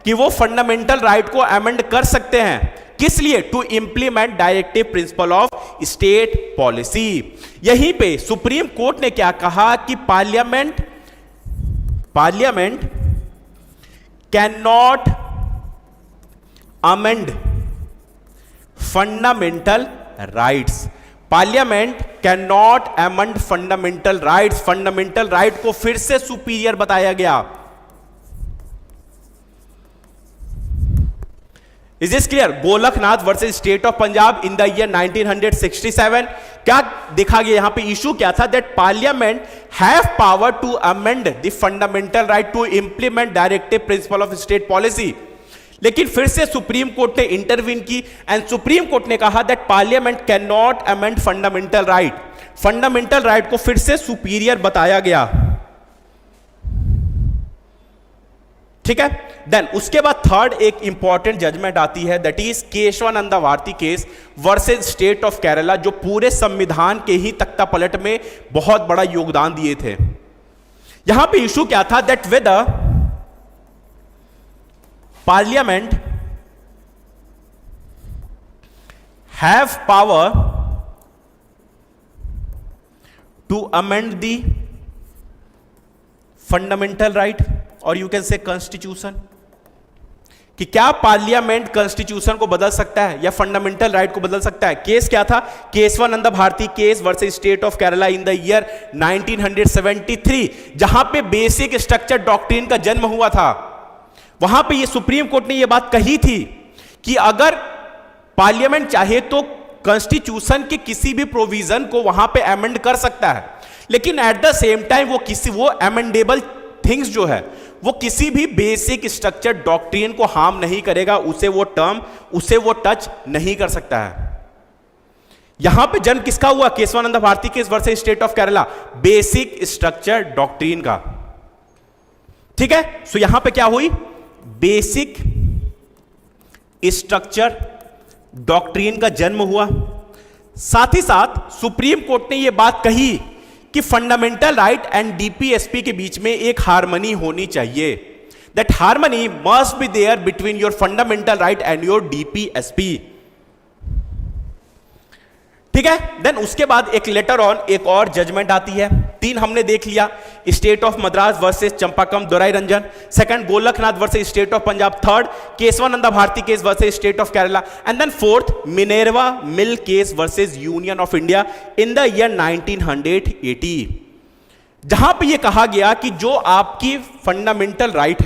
कि वो फंडामेंटल राइट को अमेंड कर सकते हैं, किस लिए? To implement directive principle of state policy. यहीं पे सुप्रीम कोर्ट ने क्या कहा कि parliament can not amend fundamental rights. Parliament can not amend fundamental rights. Fundamental right को फिर से सुपीरियर बताया गया। Is this clear? Golaknath versus state of Punjab in the year 1967। क्या देखा गया यहां पे? इशू क्या था? That parliament have power to amend the fundamental right to implement directive principle of state policy. लेकिन फिर से सुप्रीम कोर्ट ने इंटरवीन की एंड सुप्रीम कोर्ट ने कहा that parliament can not amend fundamental right. Fundamental right को फिर से सुपीरियर बताया गया। ठीक है, देन उसके बाद थर्ड एक इंपॉर्टेंट जजमेंट आती है that is Kesavananda Bharati case versus state of Kerala, जो पूरे संविधान के ही तख्ता पलट में बहुत बड़ा योगदान दिए थे। यहां पे इशू क्या था? That whether Parliament have power to amend the fundamental right or you can say constitution, कि क्या पार्लियामेंट कॉन्स्टिट्यूशन को बदल सकता है या फंडामेंटल राइट को बदल सकता है। केस क्या था? Kesavananda Bharati case versus state of Kerala in the year 1973, जहां पे बेसिक स्ट्रक्चर डॉक्ट्रिन का जन्म हुआ था। वहां पे ये सुप्रीम कोर्ट ने ये बात कही थी कि अगर पार्लियामेंट चाहे तो कॉन्स्टिट्यूशन के किसी भी प्रोविजन को वहां पे अमेंड कर सकता है, लेकिन एट द सेम टाइम वो अमेंडेबल थिंग्स जो है वो किसी भी बेसिक स्ट्रक्चर डॉक्ट्रिन को हार्म नहीं करेगा, उसे वो टच नहीं कर सकता है। यहां पे जन्म किसका हुआ? Kesavananda Bharati case versus state of Kerala, basic structure doctrine का। ठीक है, सो यहां पे क्या हुई? बेसिक स्ट्रक्चर डॉक्ट्रिन का जन्म हुआ। साथ ही साथ सुप्रीम कोर्ट ने यह बात कही कि फंडामेंटल राइट एंड डीपीएसपी के बीच में एक हार्मनी होनी चाहिए। That harmony must be there between your fundamental right and your DPSP. ठीक है, देन उसके बाद एक लेटर ऑन एक और जजमेंट आती है। तीन हमने देख लिया, state of Madras versus Champakam Dorairajan, second Golaknath versus state of Punjab, third Kesavananda Bharati case versus state of Kerala, and then fourth Minerva mill case versus union of India in the year 1980, जहां पे ये कहा गया कि जो आपकी फंडामेंटल राइट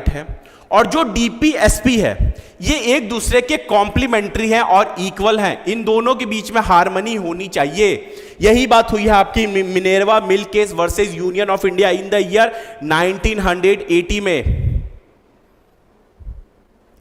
है और जो डीपीएसपी है, ये एक दूसरे के कॉम्प्लीमेंट्री हैं और इक्वल हैं। इन दोनों के बीच में हार्मनी होनी चाहिए। यही बात हुई है आपकी Minerva mill case versus union of India in the year 1980 में।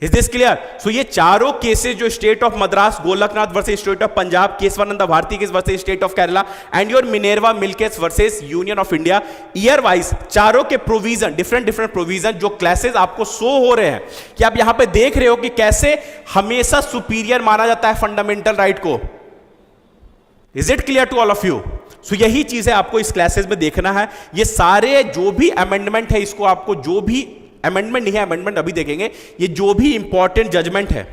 Is this clear? सो ये चारों केसेस जो state of Madras, Golaknath versus state of Punjab, Kesavananda Bharati case versus state of Kerala and your Minerva mill case versus union of India, year wise चारों के provision, different provision जो classes आपको show हो रहे हैं कि आप यहां पे देख रहे हो कि कैसे हमेशा सुपीरियर माना जाता है फंडामेंटल राइट को। Is it clear to all of you? So यही चीजें आपको इस क्लासेस में देखना है। ये सारे जो भी अमेंडमेंट है, इसको आपको जो भी अमेंडमेंट नहीं है, अमेंडमेंट अभी देखेंगे, ये जो भी इंपॉर्टेंट जजमेंट है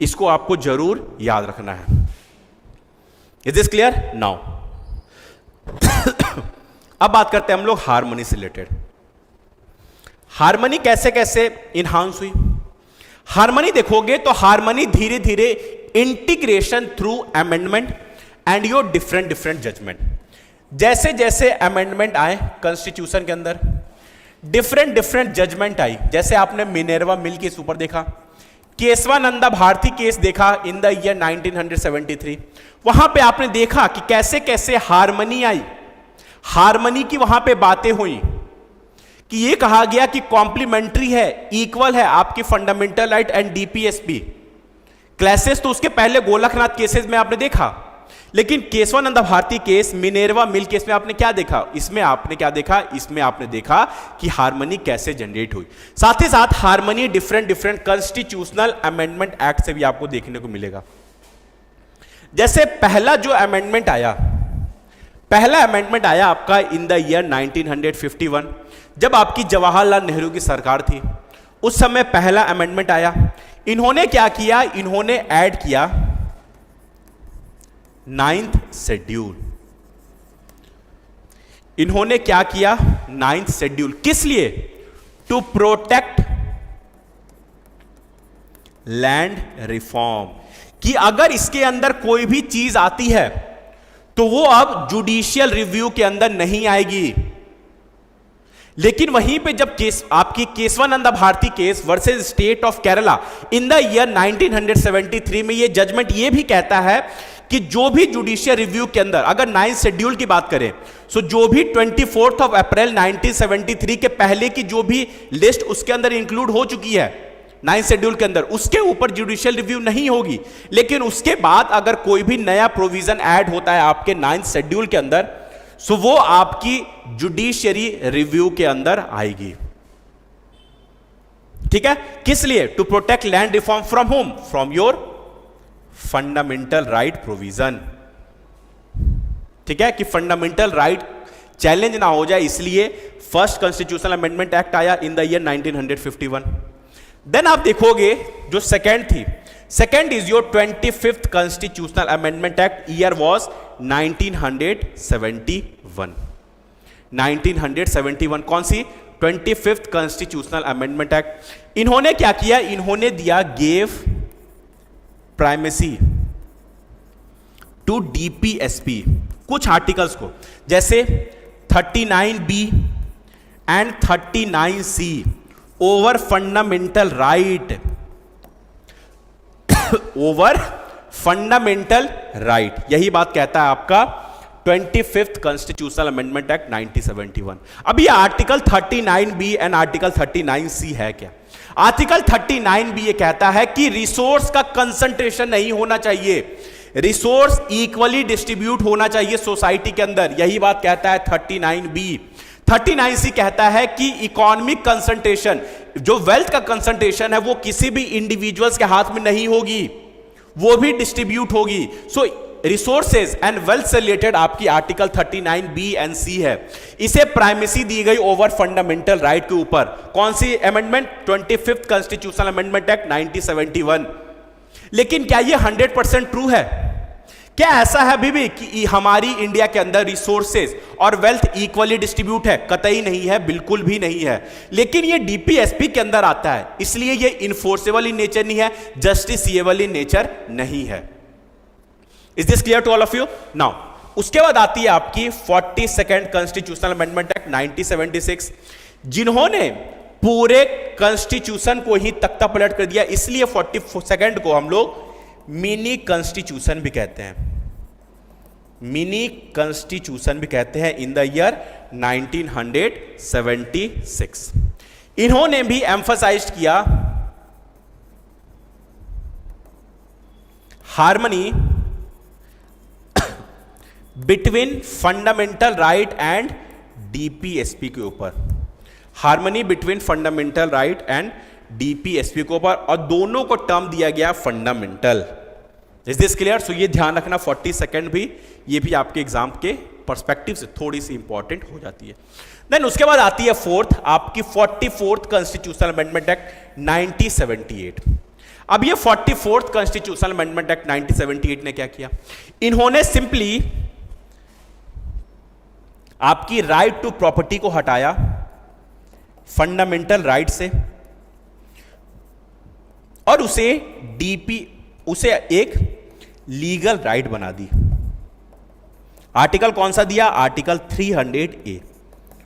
इसको आपको जरूर याद रखना है। Is this clear now? अब बात करते हैं हम लोग हार्मनी से रिलेटेड। हार्मनी कैसे कैसे इनहांस हुई? हार्मनी देखोगे तो हार्मनी धीरे धीरे integration through amendment and your different different judgment. जैसे जैसे अमेंडमेंट आए कॉन्स्टिट्यूशन के अंदर, डिफरेंट डिफरेंट जजमेंट आई। जैसे आपने मिनर्वा मिल केस ऊपर देखा, केशवानंदा भारती केस देखा इन द ईयर 1973। वहां पे आपने देखा कि कैसे कैसे हार्मनी आई, हार्मनी की वहां पे बातें हुई कि ये कहा गया कि कॉम्प्लीमेंट्री है, इक्वल है आपकी fundamental right and DPSP. Classes तो उसके पहले गोलकनाथ केसेस में आपने देखा, लेकिन Kesavananda Bharati case, Minerva Mill case में आपने क्या देखा? इसमें आपने क्या देखा? इसमें आपने देखा कि हार्मनी कैसे जनरेट हुई। साथ ही साथ harmony different different constitutional amendment act से भी आपको देखने को मिलेगा। जैसे पहला जो अमेंडमेंट आया, पहला अमेंडमेंट आया आपका इन द ईयर 1951, जब आपकी जवाहरलाल नेहरू की सरकार थी। उस समय पहला अमेंडमेंट आया। इन्होंने क्या किया? इन्होंने ऐड किया 9th शेड्यूल। इन्होंने क्या किया? 9th schedule. किस लिए? टू प्रोटेक्ट लैंड रिफॉर्म, कि अगर इसके अंदर कोई भी चीज आती है तो वो अब जुडिशियल रिव्यू के अंदर नहीं आएगी। लेकिन वहीं पे जब केस आपकी Kesavananda Bharati case versus state of Kerala in the year 1973 में ये जजमेंट ये भी कहता है कि जो भी जुडिशियल रिव्यू के अंदर, अगर 9th शेड्यूल की बात करें, सो जो भी 24 अप्रैल 1973 के पहले की जो भी लिस्ट उसके अंदर इंक्लूड हो चुकी है 9th शेड्यूल के अंदर, उसके ऊपर जुडिशियल रिव्यू नहीं होगी। लेकिन उसके बाद अगर कोई भी नया प्रोविजन ऐड होता है आपके 9th शेड्यूल के अंदर, सो वो आपकी जुडिशियरी रिव्यू के अंदर आएगी। ठीक है? किस लिए? To protect land reform from whom? From your fundamental right provision. ठीक है? कि फंडामेंटल राइट चैलेंज ना हो जाए, इसलिए फर्स्ट कॉन्स्टिट्यूशनल अमेंडमेंट एक्ट आया इन द ईयर 1951। देन आप देखोगे जो सेकेंड थी, second is your 25th constitutional amendment act. Year was 1971। 1971 कौन सी? 25th constitutional amendment act. इन्होंने क्या किया? इन्होंने दिया गेव प्राइमेसी टू डीपीएसपी कुछ आर्टिकल्स को, जैसे 39B and 39C over fundamental right, over fundamental right. यही बात कहता है आपका 25th कॉन्स्टिट्यूशनल अमेंडमेंट एक्ट 1971। अब ये article 39B and article 39C है क्या? आर्टिकल 39B ये कहता है कि रिसोर्स का कंसंट्रेशन नहीं होना चाहिए, रिसोर्स इक्वली डिस्ट्रीब्यूट होना चाहिए सोसाइटी के अंदर। यही बात कहता है 39B। 39C कहता है कि इकोनॉमिक कंसंट्रेशन, जो वेल्थ का कंसंट्रेशन है, वो किसी भी इंडिविजुअल्स के हाथ में नहीं होगी, वो भी डिस्ट्रीब्यूट होगी। सो रिसोर्सेज एंड वेल्थ से रिलेटेड आपकी आर्टिकल 39B एंड C है। इसे प्राइमेसी दी गई ओवर फंडामेंटल राइट के ऊपर। कौन सी amendment? 25th constitutional amendment act 1971। लेकिन क्या ये 100% ट्रू है? क्या ऐसा है अभी भी कि हमारी इंडिया के अंदर रिसोर्सेज और वेल्थ इक्वली डिस्ट्रीब्यूट है? कतई नहीं है, बिल्कुल भी नहीं है। लेकिन ये डीपीएसपी के अंदर आता है, इसलिए ये इन्फोर्सेबल इन नेचर नहीं है, जस्टिसिएबल इन नेचर नहीं है। Is this clear to all of you? Now उसके बाद आती है आपकी 42nd कॉन्स्टिट्यूशनल अमेंडमेंट एक्ट 1976, जिन्होंने पूरे कॉन्स्टिट्यूशन को ही तख्ता पलट कर दिया। इसलिए 42nd को हम लोग मिनी कॉन्स्टिट्यूशन भी कहते हैं, मिनी कॉन्स्टिट्यूशन भी कहते हैं इन द ईयर 1976। इन्होंने भी एम्फसाइज किया harmony between fundamental right and DPSP के ऊपर, harmony between fundamental right and DPSP के ऊपर, और दोनों को टर्म दिया गया fundamental. Is this clear? So ये ध्यान रखना 42nd भी, ये भी आपके एग्जाम के पर्सपेक्टिव से थोड़ी सी इंपॉर्टेंट हो जाती है। देन उसके बाद आती है फोर्थ, आपकी 44th कॉन्स्टिट्यूशनल अमेंडमेंट एक्ट 1978। अब ये 44th कॉन्स्टिट्यूशनल अमेंडमेंट एक्ट 1978 ने क्या किया, इन्होंने सिंपली आपकी राइट टू प्रॉपर्टी को हटाया फंडामेंटल राइट से और उसे एक लीगल राइट बना दी। आर्टिकल कौन सा दिया, आर्टिकल 300A।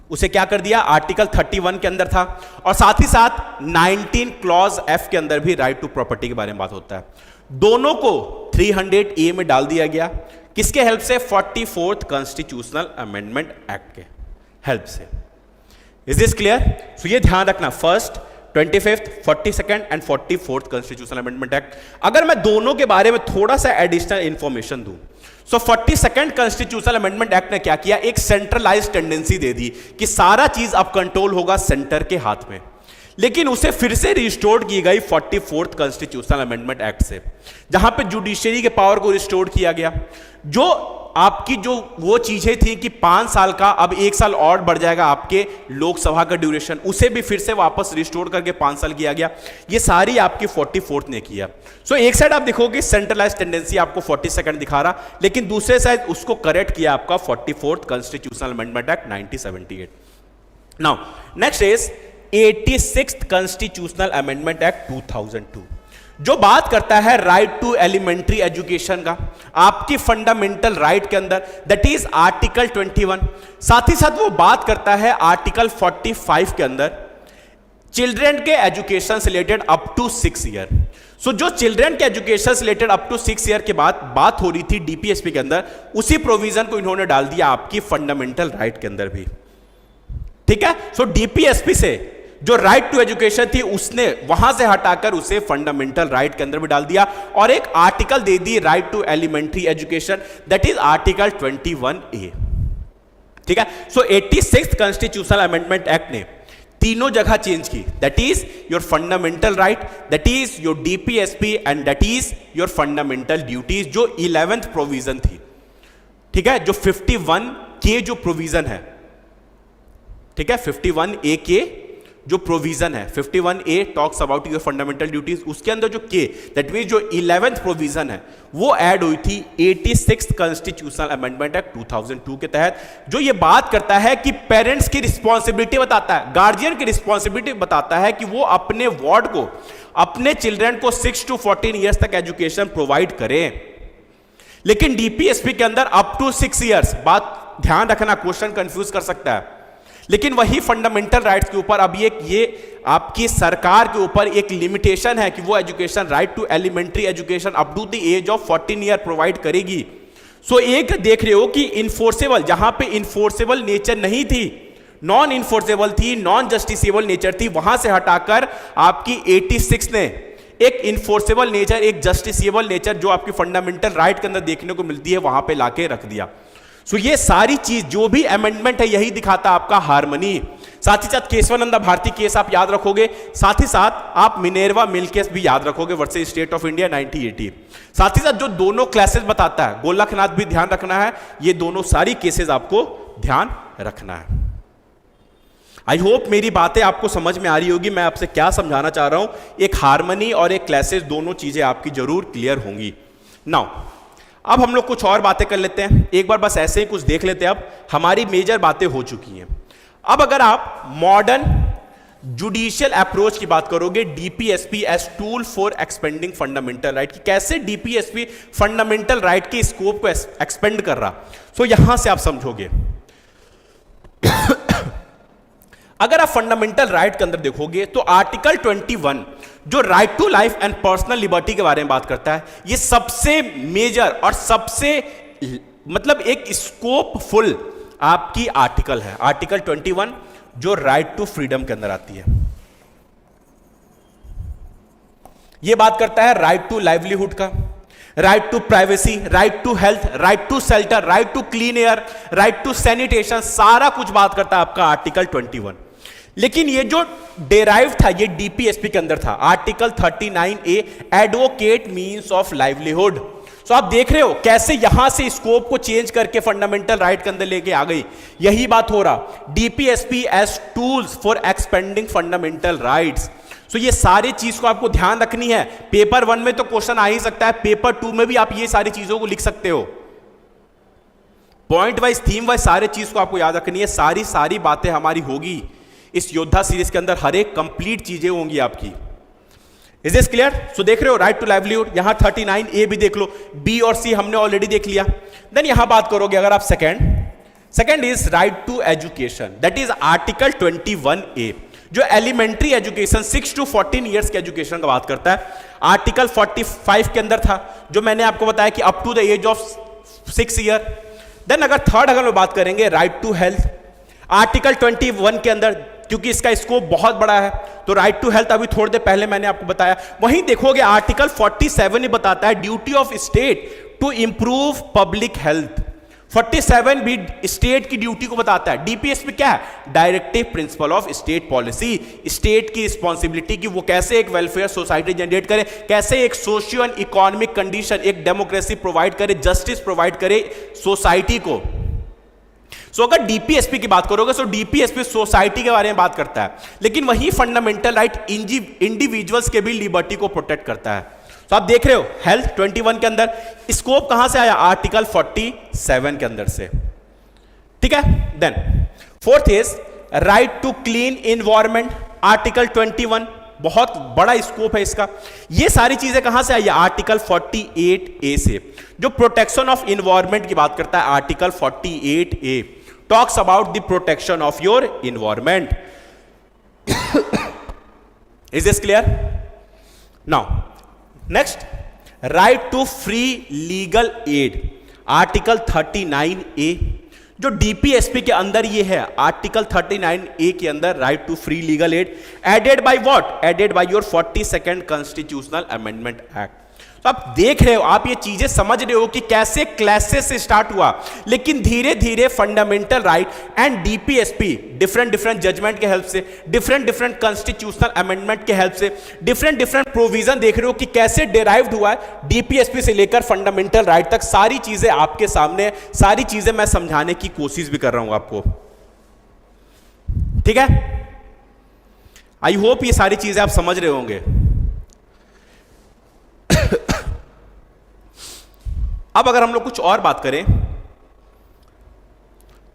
उसे क्या कर दिया, आर्टिकल 31 के अंदर था और साथ ही साथ 19 क्लॉज F के अंदर भी राइट टू प्रॉपर्टी के बारे में बात होता है। दोनों को 300A में डाल दिया गया, किसके हेल्प से, 44th कॉन्स्टिट्यूशनल अमेंडमेंट एक्ट के हेल्प से। Is this clear? सो ये ध्यान रखना, first, 25th, 42nd and 44th constitutional amendment act. अगर मैं दोनों के बारे में थोड़ा सा एडिशनल इंफॉर्मेशन दूं, सो 42nd कॉन्स्टिट्यूशनल अमेंडमेंट एक्ट ने क्या किया, एक सेंट्रलाइज टेंडेंसी दे दी कि सारा चीज अब कंट्रोल होगा सेंटर के हाथ में। लेकिन उसे फिर से रिस्टोर की गई 44th कॉन्स्टिट्यूशनल अमेंडमेंट एक्ट से, जहां पे जुडिशरी के पावर को रिस्टोर किया गया। जो आपकी जो वो चीजें थी कि 5 साल का अब 1 साल और बढ़ जाएगा आपके लोकसभा का ड्यूरेशन, उसे भी फिर से वापस रिस्टोर करके 5 साल किया गया। ये सारी आपकी 44th ने किया। सो एक साइड आप देखोगे सेंट्रलाइज टेंडेंसी आपको 42nd दिखा रहा, लेकिन दूसरे साइड उसको करेक्ट किया आपका 44th constitutional amendment act 1978। Now next is 86th constitutional amendment act 2002, जो बात करता है राइट टू एलिमेंट्री एजुकेशन का, आपकी फंडामेंटल राइट के अंदर, दैट इज आर्टिकल 21। साथ ही साथ वो बात करता है आर्टिकल 45 के अंदर चिल्ड्रन के एजुकेशन से रिलेटेड अप टू 6 ईयर। सो जो चिल्ड्रन के एजुकेशन से रिलेटेड अप टू 6 ईयर के बाद बात हो रही थी डीपीएसपी के अंदर, उसी प्रोविजन को इन्होंने डाल दिया आपकी फंडामेंटल राइट के अंदर भी। ठीक है, सो डीपीएसपी से जो राइट टू एजुकेशन थी उसने वहां से हटाकर उसे फंडामेंटल राइट के अंदर भी डाल दिया और एक आर्टिकल दे दी right to elementary education, that is article 21A। ठीक है, सो 86th कॉन्स्टिट्यूशनल अमेंडमेंट एक्ट ने तीनों जगह चेंज की, that is your fundamental right, that is your DPSP and that is your fundamental duties, जो 11th प्रोविजन थी। ठीक है, जो 51K जो प्रोविजन है, ठीक है, 51A के जो प्रोविजन है, 51A talks about your fundamental duties, उसके अंदर जो K दैट मींस जो 11th प्रोविजन है वो ऐड हुई थी 86th कॉन्स्टिट्यूशनल अमेंडमेंट एक्ट 2002 के तहत, जो ये बात करता है कि पेरेंट्स की रिस्पॉन्सिबिलिटी बताता है, गार्जियन की रिस्पॉन्सिबिलिटी बताता है कि वो अपने वार्ड को, अपने चिल्ड्रन को 6 to 14 ईयर्स तक एजुकेशन प्रोवाइड करें। लेकिन डीपीएसपी के अंदर अप टू 6 ईयर्स, बात ध्यान रखना, क्वेश्चन कंफ्यूज कर सकता है। लेकिन वही फंडामेंटल राइट्स के ऊपर अब ये आपकी सरकार के ऊपर एक लिमिटेशन है कि वो education, right to elementary education up to the age of 14 year provide करेगी। सो एक देख रहे हो कि इन्फोर्सेबल, जहां पे इन्फोर्सेबल नेचर नहीं थी, नॉन इन्फोर्सेबल थी, नॉन जस्टिसेबल नेचर थी, वहां से हटाकर आपकी 86 ने एक इन्फोर्सेबल नेचर, एक जस्टिसेबल नेचर जो आपकी फंडामेंटल राइट के अंदर देखने को मिलती है वहां पे लाके रख दिया। सो ये सारी चीज जो भी अमेंडमेंट है यही दिखाता है आपका हार्मनी। साथ ही साथ केशवानंदा भारती केस आप याद रखोगे, साथ ही साथ आप मिनेरवा मिल केस भी याद रखोगे वर्सेस स्टेट ऑफ इंडिया 1980। साथ ही साथ जो दोनों क्लासेस बताता है, गोलकनाथ भी ध्यान रखना है, ये दोनों सारी केसेस आपको ध्यान रखना है। आई होप मेरी बातें आपको समझ में आ रही होगी, मैं आपसे क्या समझाना चाह रहा हूं। एक हार्मनी और एक क्लासेस, दोनों चीजें आपकी जरूर क्लियर होंगी। नाउ अब हम लोग कुछ और बातें कर लेते हैं, एक बार बस ऐसे ही कुछ देख लेते हैं। अब हमारी मेजर बातें हो चुकी हैं। अब अगर आप मॉडर्न जुडिशियल अप्रोच की बात करोगे, DPSP as tool for expanding fundamental right, कि कैसे डीपीएसपी फंडामेंटल राइट के स्कोप को एक्सपेंड कर रहा, सो यहां से आप समझोगे। अगर आप फंडामेंटल राइट के अंदर देखोगे तो आर्टिकल 21 जो right to life and personal liberty के बारे में बात करता है, ये सबसे मेजर और सबसे मतलब एक स्कोप फुल आपकी आर्टिकल है। आर्टिकल 21 जो राइट टू फ्रीडम के अंदर आती है, यह बात करता है राइट टू लाइवलीहुड का, right to privacy, right to health, right to shelter, right to clean air, right to sanitation, सारा कुछ बात करता है आपका आर्टिकल 21। लेकिन ये जो डेराइव था ये डीपीएसपी के अंदर था, article 39A advocate means of livelihood. So आप देख रहे हो कैसे यहां से स्कोप को चेंज करके फंडामेंटल राइट के अंदर लेके आ गई। यही बात हो रहा, DPSP as tools for expanding fundamental rights. So ये सारी चीज को आपको ध्यान रखनी है। पेपर 1 में तो क्वेश्चन आ ही सकता है, पेपर 2 में भी आप ये सारी चीजों को लिख सकते हो। पॉइंट वाइज, थीम वाइज सारे चीज को आपको याद रखनी है। सारी बातें हमारी होगी इस योद्धा सीरीज के अंदर, हर एक कंप्लीट चीजें होंगी आपकी। Is this clear? सो देख रहे हो राइट टू लाइवलीहुड, यहां 39A भी देख लो, बी और सी हमने ऑलरेडी देख लिया। देन यहां बात करोगे अगर आप second is right to education, that is article 21A, जो एलिमेंट्री एजुकेशन 6 to 14 ईयर्स के एजुकेशन का बात करता है। आर्टिकल 45 के अंदर था, जो मैंने आपको बताया कि up to the age of 6 year. Then अगर थर्ड अगर हम बात करेंगे राइट टू हेल्थ, आर्टिकल 21 के अंदर, क्योंकि इसका स्कोप बहुत बड़ा है तो राइट टू हेल्थ अभी थोड़ी देर पहले मैंने आपको बताया। वहीं देखोगे आर्टिकल 47 ही बताता है duty of state to improve public health. 47 भी स्टेट की ड्यूटी को बताता है। डीपीएसपी क्या है? Directive principle of state policy, state की रिस्पॉन्सिबिलिटी कि वो कैसे एक वेलफेयर सोसाइटी जनरेट करे, कैसे एक सोशियो एंड इकोनॉमिक कंडीशन, एक डेमोक्रेसी प्रोवाइड करे, जस्टिस प्रोवाइड करे सोसाइटी को। सो अगर डीपीएसपी की बात करोगे तो डीपीएसपी सोसाइटी के बारे में बात करता है, लेकिन वही फंडामेंटल राइट इंडिविजुअल्स के भी लिबर्टी को प्रोटेक्ट करता है। तो आप देख रहे हो हेल्थ 21 के अंदर, स्कोप कहां से आया? आर्टिकल 47 के अंदर से, ठीक है। Then fourth is right to clean environment, article 21, बहुत बड़ा स्कोप है इसका। ये सारी चीजें कहां से आई? आर्टिकल 48A से, जो प्रोटेक्शन ऑफ इन्वायरमेंट की बात करता है। Article 48A talks about the protection of your environment. Is this clear? Now next, right to free legal aid, article 39A, जो डीपीएसपी के अंदर ये है। आर्टिकल 39A के अंदर right to free legal aid, added by what? Added by your 42nd constitutional amendment act. तो आप देख रहे हो, आप ये चीजें समझ रहे हो कि कैसे क्लासेस से स्टार्ट हुआ, लेकिन धीरे धीरे fundamental right and DPSP different judgment के हेल्प से, डिफरेंट कॉन्स्टिट्यूशनल अमेंडमेंट के हेल्प से, डिफरेंट प्रोविजन देख रहे हो कि कैसे डिराइव्ड हुआ है डीपीएसपी से लेकर फंडामेंटल राइट तक। सारी चीजें आपके सामने, सारी चीजें मैं समझाने की कोशिश भी कर रहा हूं आपको, ठीक है। आई होप ये सारी चीजें आप समझ रहे होंगे। अब अगर हम लोग कुछ और बात करें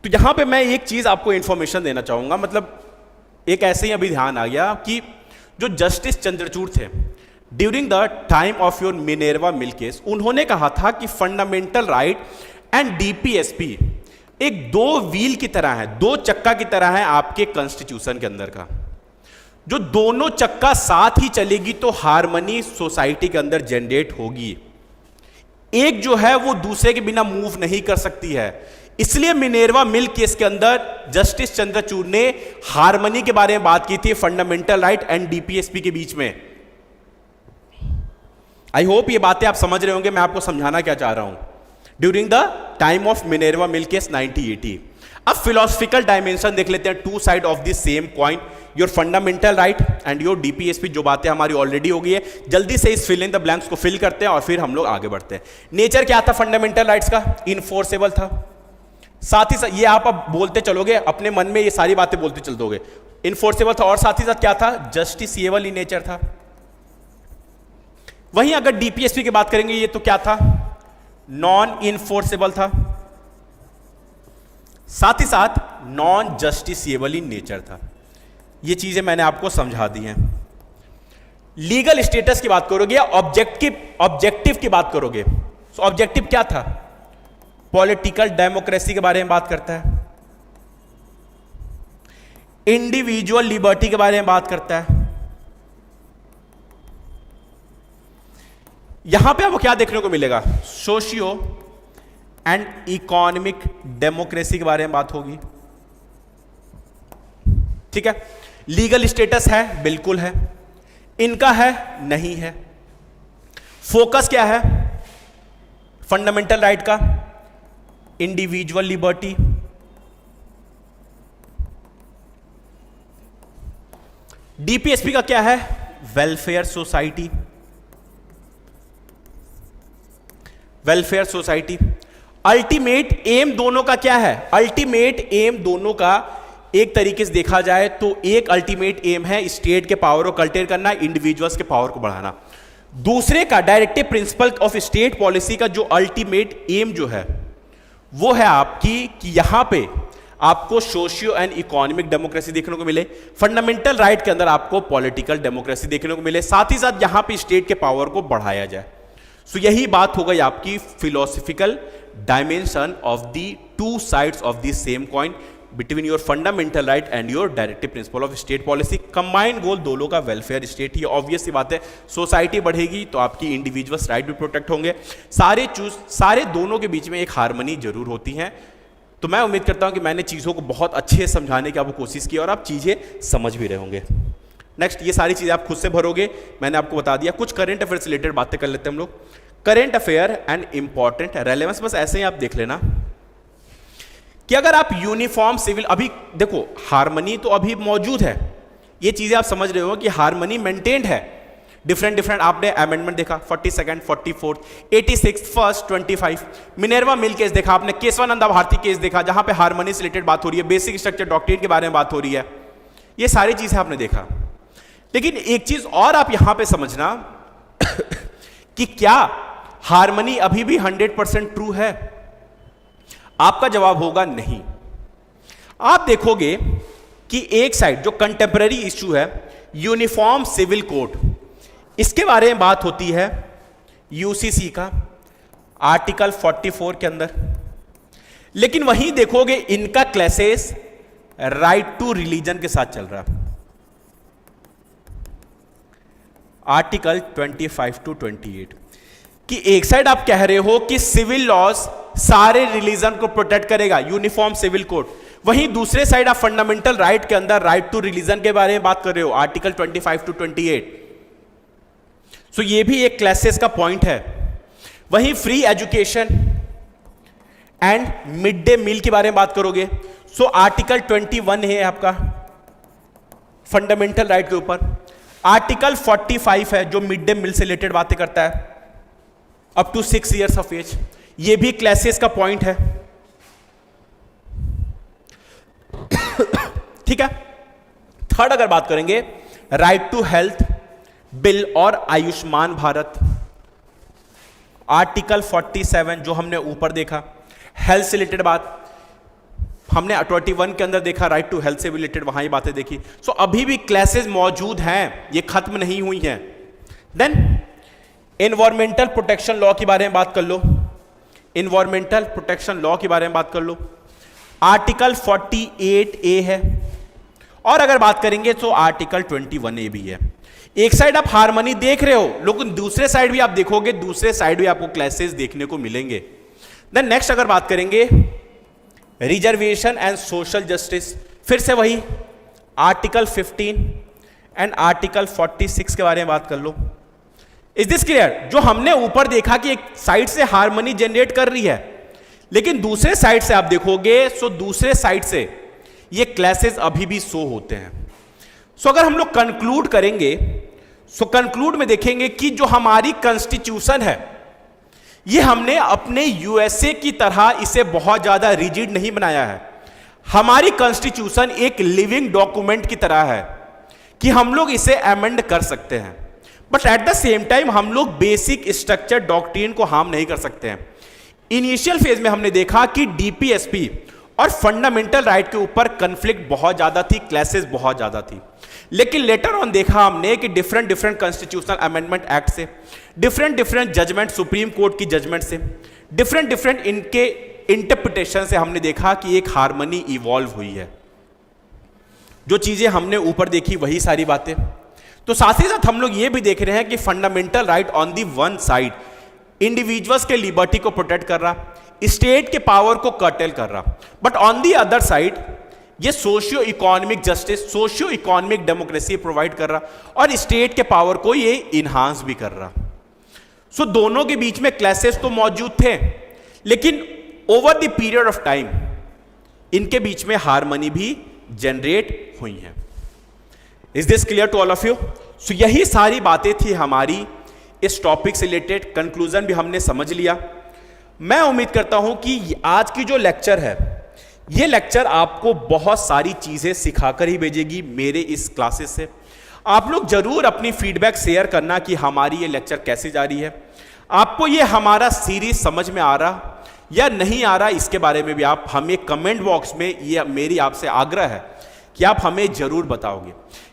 तो यहां पे मैं एक चीज आपको इंफॉर्मेशन देना चाहूंगा, मतलब एक ऐसे ही अभी ध्यान आ गया कि जो जस्टिस चंद्रचूड़ थे during the time of your Minerva mill case, उन्होंने कहा था कि फंडामेंटल राइट एंड डीपीएसपी एक दो व्हील की तरह है, दो चक्का की तरह है आपके कॉन्स्टिट्यूशन के अंदर का। जो दोनों चक्का साथ ही चलेगी तो हार्मनी सोसाइटी के अंदर जनरेट होगी। एक जो है वो दूसरे के बिना मूव नहीं कर सकती है। इसलिए मिनेर्वा मिल केस के अंदर जस्टिस चंद्रचूड़ ने हार्मनी के बारे में बात की थी फंडामेंटल राइट एंड डीपीएसपी के बीच में। आई होप ये बातें आप समझ रहे होंगे मैं आपको समझाना क्या चाह रहा हूं। During the time of Minerva mill case 1980। अब फिलोसफिकल डायमेंशन देख लेते हैं, two side of the same coin, your fundamental right and your DPSP. जो बातें हमारी ऑलरेडी हो गई है, जल्दी से इस फिल इन द ब्लैंक्स को फिल करते हैं और फिर हम लोग आगे बढ़ते हैं। नेचर क्या था फंडामेंटल राइट्स का? इनफोर्सेबल था। साथ ही साथ ये आप अब बोलते चलोगे अपने मन में, ये सारी बातें बोलते चल दोगे। इनफोर्सेबल था और साथ ही साथ क्या था? जस्टिसिएबल इन नेचर था। वहीं अगर डीपीएसपी की बात करेंगे, ये तो क्या था? नॉन इनफोर्सेबल था, साथ ही साथ नॉन जस्टिसिएबल इन नेचर था। ये चीजें मैंने आपको समझा दी हैं। लीगल स्टेटस की बात करोगे या ऑब्जेक्टिव की बात करोगे, तो ऑब्जेक्टिव क्या था? पॉलिटिकल डेमोक्रेसी के बारे में बात करता है, इंडिविजुअल लिबर्टी के बारे में बात करता है। यहां पे आपको क्या देखने को मिलेगा? सोशियो एंड इकोनॉमिक डेमोक्रेसी के बारे में बात होगी, ठीक है। लीगल स्टेटस है, बिल्कुल है। इनका है, नहीं है। फोकस क्या है फंडामेंटल राइट का? Individual liberty. डीपीएसपी का क्या है? Welfare society. Welfare society. Ultimate aim दोनों का क्या है? अल्टीमेट एम दोनों का एक तरीके से देखा जाए तो एक अल्टीमेट एम है स्टेट के पावर को कर्टेल करना, इंडिविजुअल्स के पावर को बढ़ाना। दूसरे का directive principle of state policy का जो अल्टीमेट एम जो है वो है आपकी कि यहां पे आपको सोशियो एंड इकोनॉमिक डेमोक्रेसी देखने को मिले, फंडामेंटल राइट के अंदर आपको पॉलिटिकल डेमोक्रेसी देखने को मिले, साथ ही साथ यहां पे स्टेट के पावर को बढ़ाया जाए। सो यही बात हो गई आपकी philosophical dimension of the two sides of the same coin between your fundamental right and your directive principle of state policy. Combined goal दोनों का वेलफेयर स्टेट ही। ऑब्वियस सी बात है, सोसाइटी बढ़ेगी तो आपकी इंडिविजुअल्स राइट भी प्रोटेक्ट होंगे। सारे दोनों के बीच में एक हार्मनी जरूर होती है। तो मैं उम्मीद करता हूं कि मैंने चीज़ों को बहुत अच्छे से समझाने की आपको कोशिश की और आप चीज़ें समझ भी रहे होंगे। नेक्स्ट, ये सारी चीज़ें आप खुद से भरोगे, मैंने आपको बता दिया। कुछ करंट अफेयर से रिलेटेड बातें कर लेते हैं हम लोग। Current affair and important relevance, बस ऐसे ही आप देख लेना कि अगर आप यूनिफॉर्म सिविल, अभी देखो हार्मनी तो अभी मौजूद है, ये चीज़ें आप समझ रहे हो कि हार्मनी मेंटेन्ड है। डिफरेंट आपने अमेंडमेंट देखा 42nd, 44th, 86th, 1st, 25, Minerva Mill case देखा आपने, केशवानंदा भारती केस देखा जहां पे हार्मनी से रिलेटेड बात हो रही है, बेसिक स्ट्रक्चर डॉक्ट्रिन के बारे में बात हो रही है, ये सारी चीजें आपने देखा। लेकिन एक चीज और आप यहां पे समझना कि क्या हार्मनी अभी भी 100% ट्रू है? आपका जवाब होगा नहीं। आप देखोगे कि एक साइड जो कंटेम्पररी इश्यू है यूनिफॉर्म सिविल कोड, इसके बारे में बात होती है यूसीसी का आर्टिकल 44 के अंदर, लेकिन वहीं देखोगे इनका क्लैसेस राइट टू रिलीजन के साथ चल रहा है, आर्टिकल 25 to 28। कि एक साइड आप कह रहे हो कि सिविल लॉज सारे रिलीजन को प्रोटेक्ट करेगा, यूनिफॉर्म सिविल कोड, वहीं दूसरे साइड आप फंडामेंटल राइट के अंदर राइट टू रिलीजन के बारे में बात कर रहे हो, आर्टिकल 25 to 28। सो ये भी एक क्लैसेस का पॉइंट है। वहीं free education and mid day meal के बारे में बात करोगे, सो आर्टिकल 21 है आपका फंडामेंटल राइट के ऊपर। आर्टिकल 45 है जो मिड डे मील से रिलेटेड बातें करता है, up to 6 years of age, ये भी क्लैसेस का पॉइंट है। ठीक है। थर्ड अगर बात करेंगे, राइट टू हेल्थ बिल और आयुष्मान भारत, आर्टिकल 47 जो हमने ऊपर देखा, हेल्थ से रिलेटेड बात हमने 21 के अंदर देखा, राइट टू हेल्थ से रिलेटेड वहां ये बातें देखी। सो अभी भी क्लासेस मौजूद हैं, ये खत्म नहीं हुई हैं। देन एनवायरमेंटल प्रोटेक्शन लॉ के बारे में बात कर लो, एनवायरमेंटल प्रोटेक्शन लॉ के बारे में बात कर लो, आर्टिकल 48A है, और अगर बात करेंगे तो आर्टिकल 21A भी है। एक साइड आप हार्मनी देख रहे हो, लेकिन दूसरे साइड भी आप देखोगे, दूसरे साइड भी आपको क्लासेस देखने को मिलेंगे। देन नेक्स्ट अगर बात करेंगे रिजर्वेशन एंड सोशल जस्टिस, फिर से वही आर्टिकल 15 एंड आर्टिकल 46 के बारे में बात कर लो। Is this clear? जो हमने ऊपर देखा कि एक साइड से हार्मनी जनरेट कर रही है, लेकिन दूसरे साइड से आप देखोगे, सो दूसरे साइड से ये क्लासेस अभी भी शो होते हैं। सो अगर हम लोग कंक्लूड करेंगे, सो कंक्लूड में देखेंगे कि जो हमारी कॉन्स्टिट्यूशन है, ये हमने अपने यूएसए की तरह इसे बहुत ज्यादा रिजिड नहीं बनाया है। हमारी कॉन्स्टिट्यूशन एक लिविंग डॉक्यूमेंट की तरह है कि हम लोग इसे अमेंड कर सकते हैं, but at the same time हम लोग बेसिक स्ट्रक्चर डॉक्ट्रिन को हार्म नहीं कर सकते हैं। इनिशियल फेज में हमने देखा कि डीपीएसपी और फंडामेंटल राइट के ऊपर कंफ्लिक्ट बहुत ज्यादा थी, क्लैसेस बहुत ज्यादा थी, लेकिन लेटर ऑन देखा हमने कि डिफरेंट कॉन्स्टिट्यूशनल अमेंडमेंट एक्ट से, डिफरेंट जजमेंट, सुप्रीम कोर्ट की जजमेंट से, डिफरेंट इनके इंटरप्रिटेशन से हमने देखा कि एक हार्मनी इवॉल्व हुई है। जो चीजें हमने ऊपर देखी वही सारी बातें, तो साथ ही साथ हम लोग ये भी देख रहे हैं कि fundamental right on the one side individuals के लिबर्टी को प्रोटेक्ट कर रहा, स्टेट के पावर को कर्टेल कर रहा, but on the other side ये socio economic justice, socio economic democracy provide कर रहा, और स्टेट के पावर को ये इनहांस भी कर रहा। सो दोनों के बीच में क्लैसेस तो मौजूद थे, लेकिन over the period of time इनके बीच में हार्मनी भी जनरेट हुई है। Is this clear to all of you? So यही सारी बातें थी हमारी इस टॉपिक से रिलेटेड। कंक्लूजन भी हमने समझ लिया। मैं उम्मीद करता हूं कि आज की जो लेक्चर है, ये लेक्चर आपको बहुत सारी चीजें सिखाकर ही भेजेगी मेरे इस क्लासेस से। आप लोग जरूर अपनी फीडबैक शेयर करना कि हमारी ये लेक्चर कैसे जा रही है, आपको ये हमारा सीरीज समझ में आ रहा या नहीं आ रहा, इसके बारे में भी आप हमें कमेंट बॉक्स में, ये मेरी आपसे आग्रह है कि आप हमें जरूर बताओगे,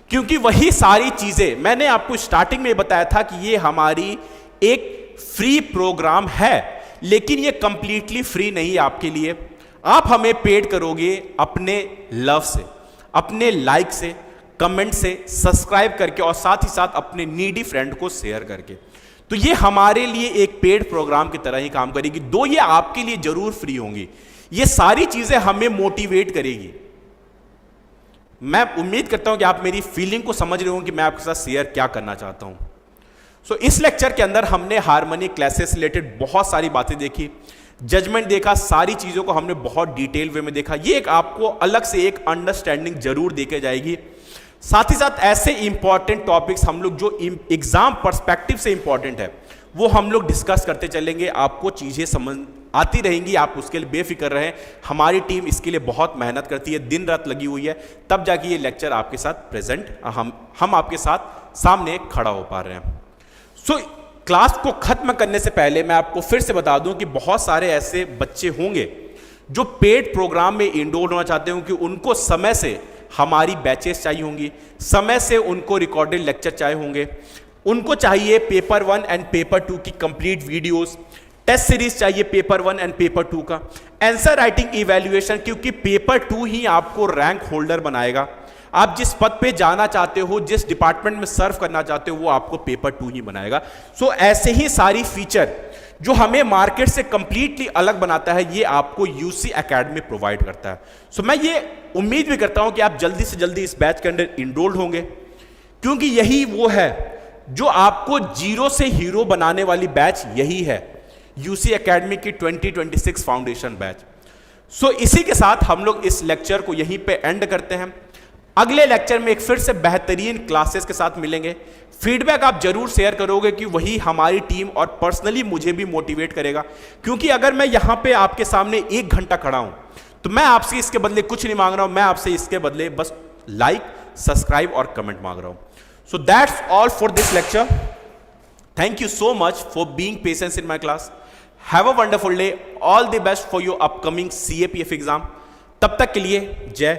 क्योंकि वही सारी चीजें मैंने आपको स्टार्टिंग में बताया था कि ये हमारी एक फ्री प्रोग्राम है, लेकिन ये कंप्लीटली फ्री नहीं आपके लिए। आप हमें पेड करोगे अपने लव से, अपने लाइक से, कमेंट से, सब्सक्राइब करके और साथ ही साथ अपने नीडी फ्रेंड को शेयर करके। तो ये हमारे लिए एक पेड प्रोग्राम की तरह ही काम करेगी, दो ये आपके लिए जरूर फ्री होंगी। ये सारी चीजें हमें मोटिवेट करेगी। मैं उम्मीद करता हूं कि आप मेरी फीलिंग को समझ रहे हो कि मैं आपके साथ शेयर क्या करना चाहता हूं। सो इस लेक्चर के अंदर हमने हार्मनी क्लासेस से रिलेटेड बहुत सारी बातें देखी, जजमेंट देखा, सारी चीजों को हमने बहुत डिटेल वे में देखा। ये एक आपको अलग से एक अंडरस्टैंडिंग जरूर देके जाएगी। साथ ही साथ ऐसे इंपॉर्टेंट टॉपिक्स हम लोग जो एग्जाम पर्सपेक्टिव से इंपॉर्टेंट है वो हम लोग डिस्कस करते चलेंगे। आपको चीजें समझ आती रहेंगी, आप उसके लिए बेफिक्र रहें। हमारी टीम इसके लिए बहुत मेहनत करती है, दिन रात लगी हुई है, तब जाके ये लेक्चर आपके साथ प्रेजेंट, हम आपके साथ सामने खड़ा हो पा रहे हैं। सो क्लास को खत्म करने से पहले मैं आपको फिर से बता दूं कि बहुत सारे ऐसे बच्चे होंगे जो पेड प्रोग्राम में इनरोल होना चाहते हो, कि उनको समय से हमारी बैचेस चाहिए होंगी, समय से उनको रिकॉर्डेड लेक्चर चाहिए होंगे, उनको चाहिए पेपर 1 एंड पेपर 2 की कंप्लीट वीडियोस, टेस्ट सीरीज चाहिए पेपर 1 एंड पेपर 2 का, आंसर राइटिंग इवैल्यूएशन, क्योंकि पेपर 2 ही आपको रैंक होल्डर बनाएगा। आप जिस पद पे जाना चाहते हो, जिस डिपार्टमेंट में सर्व करना चाहते हो, वो आपको पेपर 2 ही बनाएगा। सो ऐसे ही सारी फीचर जो हमें मार्केट से कंप्लीटली अलग बनाता है, ये आपको यूसी एकेडमी प्रोवाइड करता है। सो मैं ये उम्मीद भी करता हूं कि आप जल्दी से जल्दी इस बैच के अंदर इनरोल्ड होंगे, क्योंकि यही वो है जो आपको जीरो से हीरो बनाने वाली बैच यही है, यूसी एकेडमी की 2026 फाउंडेशन बैच। सो इसी के साथ हम लोग इस लेक्चर को यहीं पे एंड करते हैं। अगले लेक्चर में एक फिर से बेहतरीन क्लासेस के साथ मिलेंगे। फीडबैक आप जरूर शेयर करोगे कि वही हमारी टीम और पर्सनली मुझे भी मोटिवेट करेगा, क्योंकि अगर मैं यहां पे आपके सामने 1 घंटा खड़ा हूं तो मैं आपसे इसके बदले कुछ नहीं मांग रहा हूं, मैं आपसे इसके बदले बस लाइक, सब्सक्राइब और कमेंट मांग रहा हूं। So that's all for this lecture. Thank you so much for being patience in my class. Have a wonderful day. All the best for your upcoming CAPF exam. तब तक के लिए जय